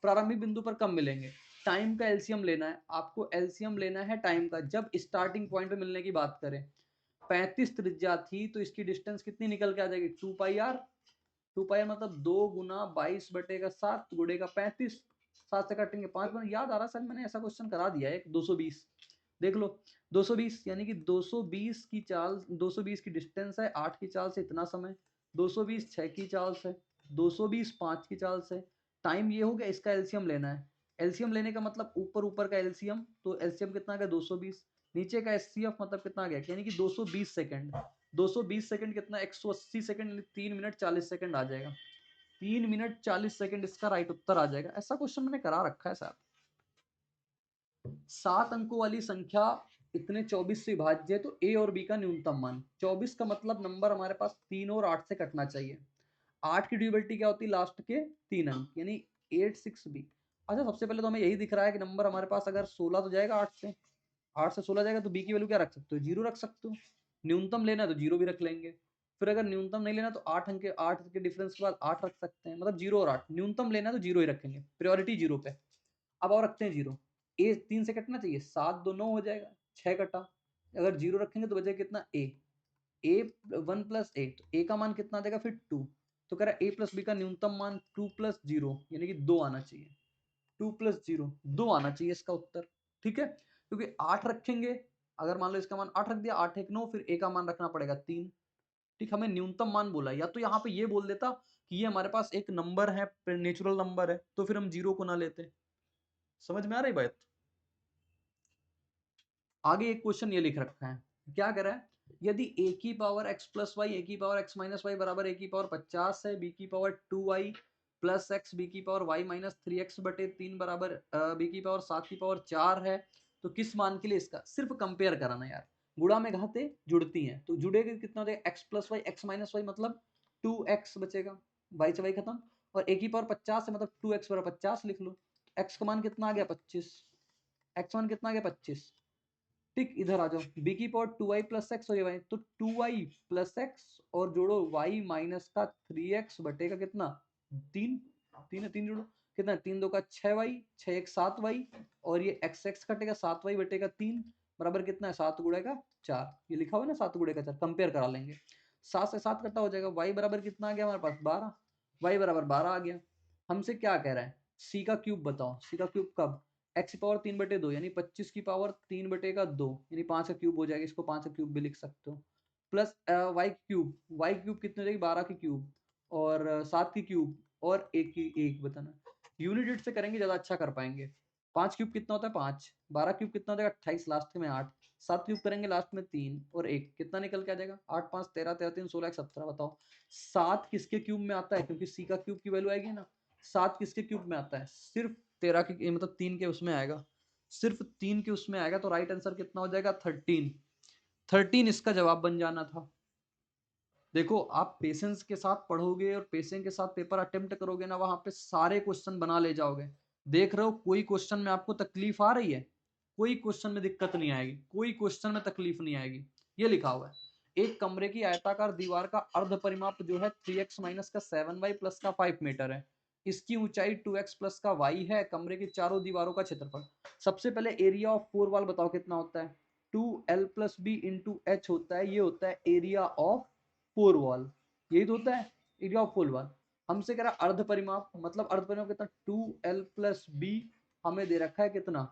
प्रारंभिक बिंदु पर कब मिलेंगे, टाइम का एलसीएम लेना है आपको, एलसीएम लेना है टाइम का, जब स्टार्टिंग पॉइंट पे मिलने की बात करें। 35 त्रिज्या थी तो इसकी डिस्टेंस कितनी निकल के आ जाएगी, 2 पाई आर, 2 पाई आर मतलब 2 गुना 22 बटे का 7 गुणे का 35, 7 से काटेंगे 5 बन, याद आ रहा सर मैंने ऐसा क्वेश्चन करा दिया है 220, देख लो 220, यानी कि 220 की चाल, 220 की डिस्टेंस है, 8 की चाल से इतना समय, 220 6 की चाल से, 220 5 की चाल से, टाइम ये हो गया, इसका एलसीएम लेना है। एलसीएम लेने का मतलब ऊपर ऊपर का एलसीएम, तो एलसीएम कितना आ गया 220, नीचे का एचसीएफ मतलब कितना आ गया, यानी कि 220 सेकंड, 220 सेकंड कितना 180 सेकंड, 3 मिनट 40 सेकंड आ जाएगा, 3 मिनट 40 सेकंड इसका राइट उत्तर आ जाएगा। ऐसा क्वेश्चन मैंने करा रखा है सर। 7 अंकों वाली संख्या इतने 24 से विभाज्य है, तो ए और बी का न्यूनतम मान 24 का मतलब नंबर हमारे पास 3 और 8 से कटना चाहिए। 8 की ड्यूरेबिलिटी क्या होती है, लास्ट के 3 अंक, यानी 8 6 बी। अच्छा, सबसे पहले तो हमें यही दिख रहा है कि नंबर हमारे पास अगर 16 तो जाएगा 8 से 16 जाएगा, तो बी की वैल्यू क्या रख सकते हो, 0 रख सकते हो। न्यूनतम लेना है तो 0 भी रख लेंगे। फिर अगर न्यूनतम नहीं लेना तो 8 के डिफरेंस के बाद 8 रख सकते हैं, मतलब 0 और 8। न्यूनतम लेना है तो 0 ही रखेंगे, प्रायोरिटी 0 पे। अब और रखते हैं 0। ए 3 से कटना चाहिए, 7 2 9 हो जाएगा, 6 कटा। अगर 0 रखेंगे तो बचेगा कितना, ए 1 प्लस ए, तो ए का मान कितना देगा फिर 2। तो कह रहा है ए प्लस बी का न्यूनतम मान 2 प्लस 0 यानी कि 2 आना चाहिए। 2 प्लस 0 2 आना चाहिए इसका उत्तर। ठीक है, क्योंकि 8 रखेंगे, अगर मान लो इसका मान 8 रख दिया, 8 1 9, फिर ए का मान रखना पड़ेगा 3। ठीक, हमें न्यूनतम मान बोला, या तो यहाँ पे ये बोल देता कि ये हमारे पास एक नंबर है, नेचुरल नंबर है, तो फिर हम 0 को ना लेते। समझ में आ रही बात। आगे एक क्वेश्चन ये लिख रखा है, क्या कह रहा है, यदि a की power x plus y, a की पावर x माइनस वाई बराबर a की पावर 50 है, b की power 2y plus x, b की पावर y माइनस 3x बटे 3 बराबर b की पावर 7 की पावर 4 है, तो किस मान के लिए इसका सिर्फ कंपेयर कराना यार। गुणा में घाते जुड़ती हैं, तो जुड़ेगा कितना देगा, x plus y, x minus y मतलब 2x बचेगा, y से y खत्म, और a की पावर 50 है मतलब 2x बराबर 50 लिख लो। x का मान कितना आ गया 25, x मान कितना आ गया 25। ठीक, इधर आ जाओ, b की पावर 2y प्लस एक्स हो गया, तो 2y प्लस एक्स और जोड़ो y माइनस का 3x बटेगा कितना 3, 3 है 3 जोड़ो कितना, 3 2 का 6y, 6 1 7y, और ये x x कटेगा 7y बटेगा 3 बराबर कितना है 7 गुणे का 4। ये लिखा हुआ है ना 7 गुणे का 4, कंपेयर करा लेंगे। 7 से 7 कटा हो जाएगा, y बराबर कितना आ गया हमारे पास 12, y बराबर 12 आ गया। हमसे क्या कह रहा है, c का क्यूब बताओ, c का क्यूब कब, x की पावर 3/2 यानी 25 की पावर 3/2 यानी 5 का क्यूब हो जाएगा, इसको 5 का क्यूब भी लिख सकते हो, plus y cube, y cube कितनी हो जाएगी 12 की क्यूब, और 7 की क्यूब, और 1 की 1 बताना। यूनिट से करेंगे ज्यादा अच्छा कर पाएंगे। 5 क्यूब कितना होता है 5, 12 क्यूब कितना होता है 28, लास्ट में 8, 7 क्यूब करेंगे लास्ट में 3 और 1, कितना निकल के आ जाएगा 8 5 13 13 3 16 1 17। बताओ 7 किसके क्यूब में आता है, क्योंकि c का क्यूब की वैल्यू आएगी ना, 7 किसके क्यूब में आता है, सिर्फ 13 के मतलब 3 के उसमें आएगा, सिर्फ 3 के उसमें आएगा, तो राइट आंसर कितना हो जाएगा 13। 13 इसका जवाब बन जाना था। देखो आप पेशेंस के साथ पढ़ोगे और पेशेंस के साथ पेपर अटेम्प्ट करोगे ना, वहां पे सारे क्वेश्चन बना ले जाओगे। देख रहे हो कोई क्वेश्चन में आपको तकलीफ आ रही है, कोई क्वेश्चन में दिक्कत नहीं आएगी, कोई क्वेश्चन में तकलीफ नहीं आएगी। ये लिखा हुआ है, एक कमरे की आयताकार दीवार का अर्ध परिमाप जो है 3x माइनस का 7y प्लस का 5 मीटर है, इसकी ऊंचाई 2x प्लस का y है, कमरे की चारों दीवारों का क्षेत्रफल। सबसे पहले एरिया ऑफ 4 वॉल बताओ कितना होता है, 2l plus B into H होता है, ये होता है एरिया ऑफ 4 वॉल, यही तो होता है एरिया ऑफ 4 वॉल। हमसे कह रहा है अर्ध परिमाप, मतलब अर्ध परिमाप कितना 2l प्लस बी, हमें दे रखा है कितना,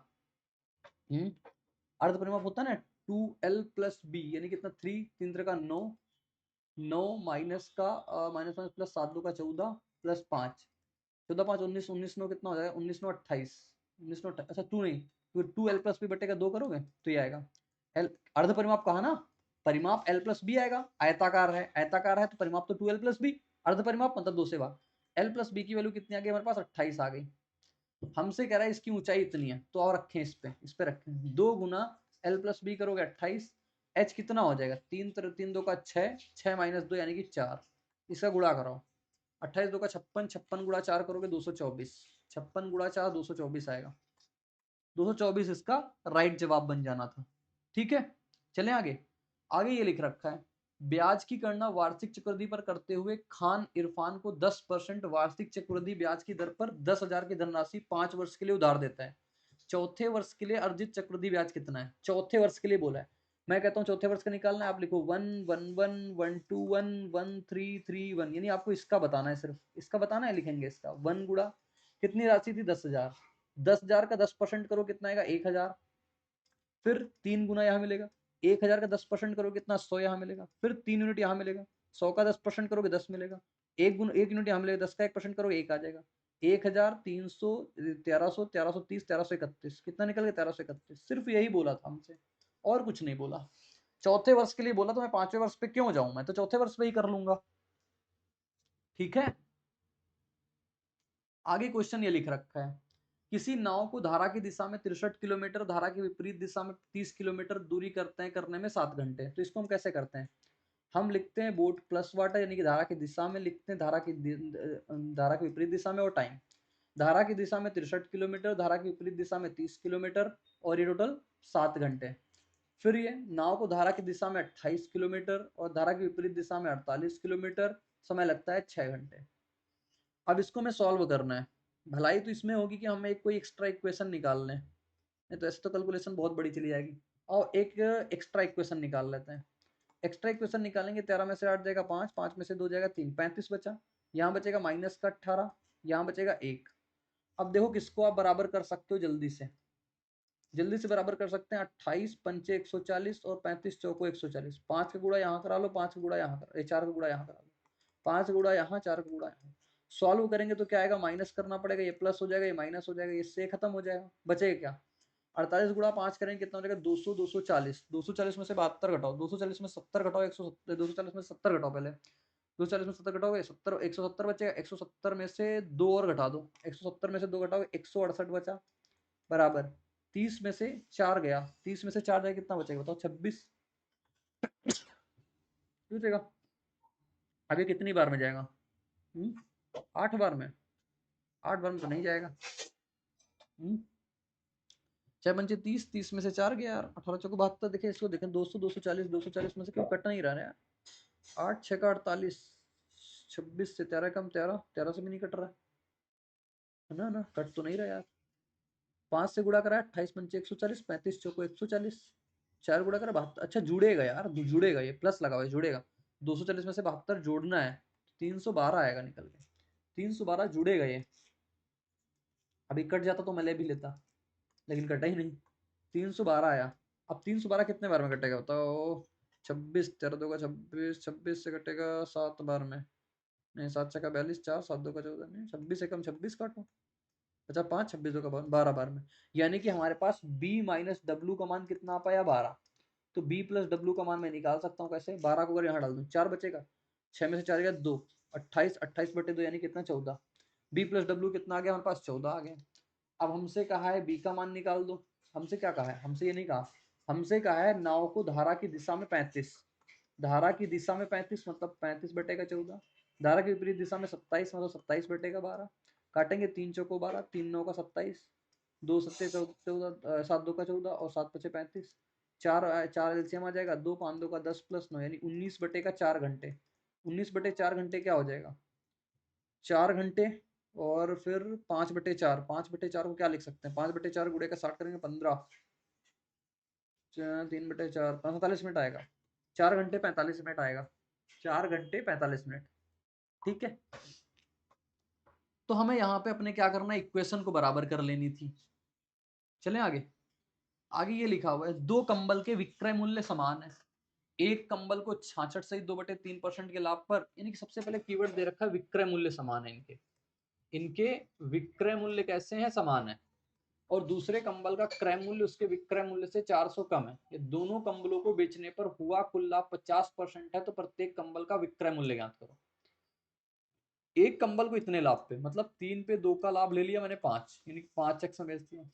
अर्ध परिमाप होता है ना 2l प्लस बी यानी कितना 3 3 का 9, 9 माइनस का माइनस माइनस प्लस 7 2 का 14 प्लस 5, 14 5 19, 19 9 कितना हो जाएगा 19 9 28, 19 9 अच्छा 2 नहीं, फिर 2l प्लस बी बटेगा 2 करोगे तो ये आएगा एल। अर्ध परिमाप कहा ना, परिमाप l प्लस बी आएगा, आयताकार है तो परिमाप तो 2l प्लस बी, अर्ध परिमाप मतलब 2 से भाग। l प्लस बी की वैल्यू कितनी आ गई हमारे पास 28 आ गई। हमसे कह रहा है इसकी ऊंचाई इतनी है, तो और रखें इस पे रखें 2 गुना l प्लस बी करोगे 28, h कितना हो जाएगा 3 3 2 का 6, 6 माइनस 2 यानी कि 4, इसका गुणा कराओ 28 2 का 56, 56 गुणा 4 करोगे 224, 56 गुणा 4 224 आएगा, 224 इसका राइट जवाब बन जाना था। ठीक है, चलें आगे। आगे ये लिख रखा है, ब्याज की गणना वार्षिक चक्रवृद्धि पर करते हुए खान इरफान को 10% वार्षिक चक्रवृद्धि ब्याज की दर पर 10,000 की धनराशि 5 वर्ष के लिए उधार देता है। चौथे वर्ष के लिए अर्जित चक्रवृद्धि ब्याज कितना है, चौथे वर्ष के लिए बोला है। मैं कहता हूँ चौथे वर्ष का निकालना है, आप लिखो 1 1 1 1 2 1 1 3 3 1, यानी आपको इसका बताना है, सिर्फ इसका बताना है, लिखेंगे इसका 1 गुणा कितनी राशि थी 10,000, 10,000 का 10% करो कितना आएगा 1,000, फिर 3 गुना यहाँ मिलेगा, 1,000 का 10% करो कितना 100 यहाँ मिलेगा, फिर 3 यूनिट यहाँ मिलेगा, 100 का 10% करोगे 10 मिलेगा, 1 यूनिट यहाँ मिलेगा, 10 का 1% करोगे 1 आ जाएगा, 1,300 1300 1330 1331, कितना निकल गया 1331। सिर्फ यही बोला था हमसे, और कुछ नहीं बोला। चौथे वर्ष के लिए बोला तो मैं पांचवें वर्ष पे क्यों जाऊं, मैं तो चौथे वर्ष पे ही कर लूंगा। ठीक है, आगे क्वेश्चन ये लिख रखा है, किसी नाव को धारा की दिशा में 63 किलोमीटर, धारा की विपरीत दिशा में 30 किलोमीटर दूरी करने में 7 घंटे, तो इसको हम कैसे करते हैं, हम लिखते हैं बोट प्लस वाटर यानी कि धारा की दिशा में लिखते हैं, धारा की विपरीत दिशा में और टाइम। धारा की दिशा में 63 किलोमीटर, धारा की विपरीत दिशा में 30 किलोमीटर, और ये टोटल 7 घंटे। फिर ये नाव को धारा की दिशा में 28 किलोमीटर और धारा की विपरीत दिशा में 48 किलोमीटर, समय लगता है 6 घंटे। अब इसको मैं सॉल्व करना है। भलाई तो इसमें होगी कि हमें एक कोई एक्स्ट्रा इक्वेशन निकाल लें, नहीं तो ऐसे तो कैलकुलेशन बहुत बड़ी चली जाएगी। और एक एक्स्ट्रा इक्वेशन निकाल लेते हैं। एक्स्ट्रा इक्वेशन निकालेंगे, 13 में से 8 जाएगा 5, 5 में से 2 जाएगा 3, 35 बचा। यहाँ बचेगा माइनस का 18, यहाँ बचेगा 1। अब देखो किसको आप बराबर कर सकते हो, जल्दी से बराबर कर सकते हैं। 28 पंचे 140 और 35 चौको 140। 5 का गुणा यहाँ करा लो, 5 का गुणा यहाँ करा, 4 का गुणा यहाँ करा लो, 5 गुणा यहाँ, 4 का गुणा यहाँ। सॉल्व करेंगे तो क्या आएगा, माइनस करना पड़ेगा, ये प्लस हो जाएगा, ये माइनस हो जाएगा, इससे खत्म हो जाएगा। बचेगा क्या, 48 गुणा 5 करेंगे कितना हो जाएगा, 200, 240। 240 में से 72 घटाओ, 240 में 70 घटाओ, 170, 240 में 70 घटाओ पहले, 240 में 70 घटाओगे 70, 170 बचेगा। 170 में से 2 और घटा दो, 170 में से 2 घटाओगे 168 बचा, बराबर 30 में से 4 गया, 30 में से 4 जाएगा कितना बचेगा बताओ, 26 बचेगा। अब ये कितनी बार में जाएगा, 8 बार में, 8 बार में तो नहीं जाएगा। 6 पंचे 30, 30 में से 4 गया यार, 18 चौको 72। देखें इसको, देखें 200, 240, 240 में से क्यों कट नहीं रहा है यार, 8 6 का 48, 26 से 13 कम 13, 13 से भी नहीं कट रहा है ना, कट तो नहीं रहा यार। 5 से गुणा करा 28 पंचे 140, 35 चौको 140, 4 गुणा करा 72। अच्छा जुड़ेगा यार, जुड़ेगा, ये प्लस लगा हुआ है, जुड़ेगा। 240 में से 72 जोड़ना है, 312 आएगा निकल के, 312 जुड़ेगा ये। अभी कट जाता तो मैं ले भी लेता, लेकिन कटा ही नहीं, 312 आया। अब 312 कितने बार में कटेगा बताओ, 26, 13 दो का 26, 26 से कटेगा 7 बार में, नहीं 7 छक्का 42, 4 7 2 का 14, नहीं 26 से कम 26 काटो, अच्छा 5, 26 दो का 12 बार में। यानी कि हमारे पास b माइनस डब्ल्यू का मान कितना आ पाया, 12। तो b प्लस डब्ल्यू का मान मैं निकाल सकता हूँ कैसे, 12 को अगर यहाँ डाल दूँ 4 बचेगा, 6 में से 4 गया 2, 28, 28 बटे 2 यानी कितना 14। b प्लस डब्ल्यू कितना आ गया हमारे पास, 14 आ गया। अब हमसे कहा है b का मान निकाल दो, हमसे क्या कहा है, हमसे ये नहीं कहा, हमसे कहा है नाव को धारा की दिशा में 35, धारा की दिशा में 35 मतलब 35 बटेगा 14, धारा की विपरीत दिशा में 27 मतलब 27 बटेगा 12। काटेंगे 3 चौको 12, 3 9 का 27, 2 सत्ते 14, 7 2 का 14 और 7 पचे 35, 4 एलसीएम आ जाएगा, 2 5 2 का 10 प्लस 9 यानी 19 बटेगा 4 घंटे। 19 बटे 4 घंटे क्या हो जाएगा, 4 घंटे। और फिर 5 बटे 4, 5 बटे 4 को क्या लिख सकते हैं, 5 बटे 4 गुणे का 60 करेंगे 15, 3 बटे 4 45 मिनट आएगा, 4 घंटे 45 मिनट आएगा, 4 घंटे 45 मिनट। ठीक है, तो हमें यहाँ पे अपने क्या करना है, इक्वेशन को बराबर कर लेनी थी। चलें आगे, आगे ये लिखा हुआ है, दो कंबल के विक्रय मूल्य समान है, एक कंबल को 66 से 2/3% के लाभ पर, यानी कि सबसे पहले कीवर्ड दे रखा है विक्रय मूल्य समान है, इनके इनके विक्रय मूल्य कैसे हैं, समान है। और दूसरे कंबल का क्रय मूल्य उसके विक्रय मूल्य से 400 कम है। ये दोनों कंबलों को बेचने पर हुआ कुल लाभ 50% है, तो प्रत्येक कंबल का विक्रय मूल्य ज्ञात करो। एक कंबल को इतने लाभ पे, मतलब 3 पे 2 का लाभ ले लिया मैंने 5, यानी 5x में बेच दिया।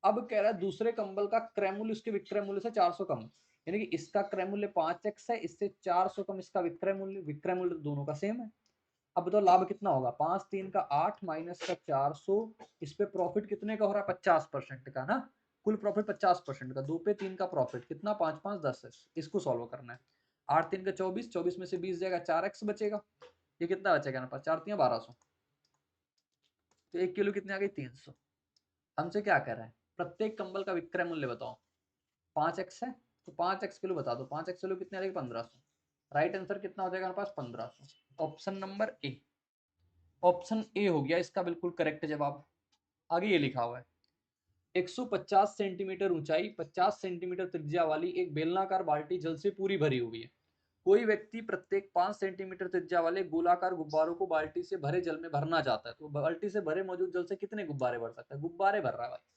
अब कह रहा है दूसरे कंबल का क्रय मूल्य उसके विक्रय मूल्य से 400 कम, यानी कि इसका क्रय मूल्य 5x है, इससे 400 कम इसका विक्रय मूल्य दोनों का सेम है। अब बताओ लाभ कितना होगा, 5 3 का 8 माइनस का 400, इस पे प्रॉफिट कितने का हो रहा है, 50% का ना, कुल प्रॉफिट 50% का, 2 पे 3 का प्रॉफिट कितना, 5 5 10 है। इसको सॉल्व करना है, 8 3 का 24, 24 में से 20 जाएगा, 4x बचेगा, ये कितना बचेगा ना, 4 3 1200, तो 1 किलो कितने आ गई, 300। हमसे क्या कह रहा है, प्रत्येक कंबल का विक्रय मूल्य बताओ, 5x है तो 5x किलो बता दो, 5x किलो कितने आ जाएगी, 1500। राइट आंसर कितना हो जाएगा हमारे पास, 1500। Option number A, option A हो गया इसका बिल्कुल करेक्ट जवाब। आगे ये लिखा हुआ है, 150 सेंटीमीटर ऊंचाई 50 सेंटीमीटर त्रिज्या वाली एक बेलनाकार बाल्टी जल से पूरी भरी हुई है। कोई व्यक्ति प्रत्येक 5 सेंटीमीटर त्रिज्या वाले गोलाकार गुब्बारों को बाल्टी से भरे जल में भरना चाहता है, तो बाल्टी से भरे मौजूद जल से कितने गुब्बारे भर सकता है, गुब्बारे भर रहा है भाई।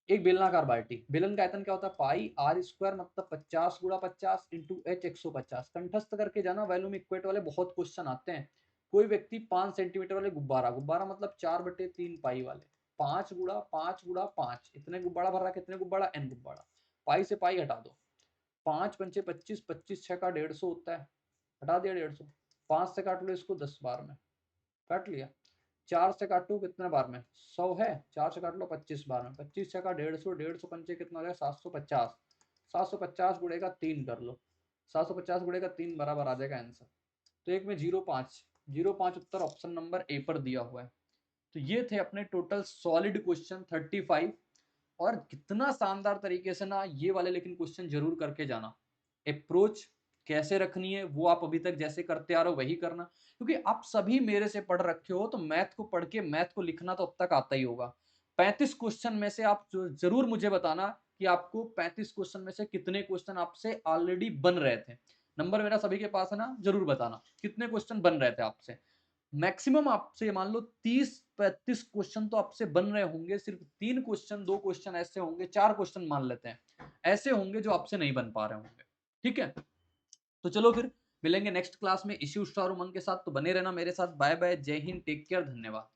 एक बेलनाकार बाल्टी, बेलन का आयतन क्या होता है, पाई आर स्क्वायर, मतलब 50 गुणा 50 इंटू एच 150। कंठस्थ करके जाना, वैल्यूम इक्वेट वाले बहुत क्वेश्चन आते हैं। कोई व्यक्ति 5 सेंटीमीटर वाले गुब्बारा, गुब्बारा मतलब 4/3 पाई वाले, 5 गुणा 5 गुणा 5, इतने गुब्बारा भर रहा है, कितने गुब्बारा, एन गुब्बारा। पाई से पाई हटा दो, 5 पंचे 25, 25 6 का 150 होता है, हटा दिया 150, 5 से काट लो इसको 10 बार में, काट लिया। 4 से काटो कितने बार में, 100 है, 4 से काट लो 25 बार में, 25 से का 150, 150 पंचे कितना हो जाएगा 750, 750 गुणेगा 3 कर लो, 750 गुणेगा 3 बराबर आ जाएगा आंसर। तो एक में 05, 05 उत्तर ऑप्शन नंबर ए पर दिया हुआ है। तो ये थे अपने टोटल सॉलिड क्वेश्चन 35। और कितना शानदार तरीके से ना ये वाले लेकिन क्वेश्चन जरूर करके जाना। अप्रोच कैसे रखनी है वो आप अभी तक जैसे करते आ रहे हो वही करना, क्योंकि आप सभी मेरे से पढ़ रखे हो तो मैथ को पढ़ के मैथ को लिखना तो अब तक आता ही होगा। 35 क्वेश्चन में से आप जरूर मुझे बताना कि आपको 35 क्वेश्चन में से कितने क्वेश्चन आपसे ऑलरेडी बन रहे थे। नंबर मेरा सभी के पास है ना, जरूर बताना कितने क्वेश्चन बन रहे थे आपसे। मैक्सिमम आपसे मान लो 30-35 क्वेश्चन तो आपसे बन रहे होंगे, सिर्फ 3 क्वेश्चन 2 क्वेश्चन ऐसे होंगे, 4 क्वेश्चन मान लेते हैं ऐसे होंगे जो आपसे नहीं बन पा रहे होंगे। ठीक है, तो चलो फिर मिलेंगे नेक्स्ट क्लास में इश्यू स्टार उमंग के साथ। तो बने रहना मेरे साथ। बाय बाय, जय हिंद, टेक केयर, धन्यवाद।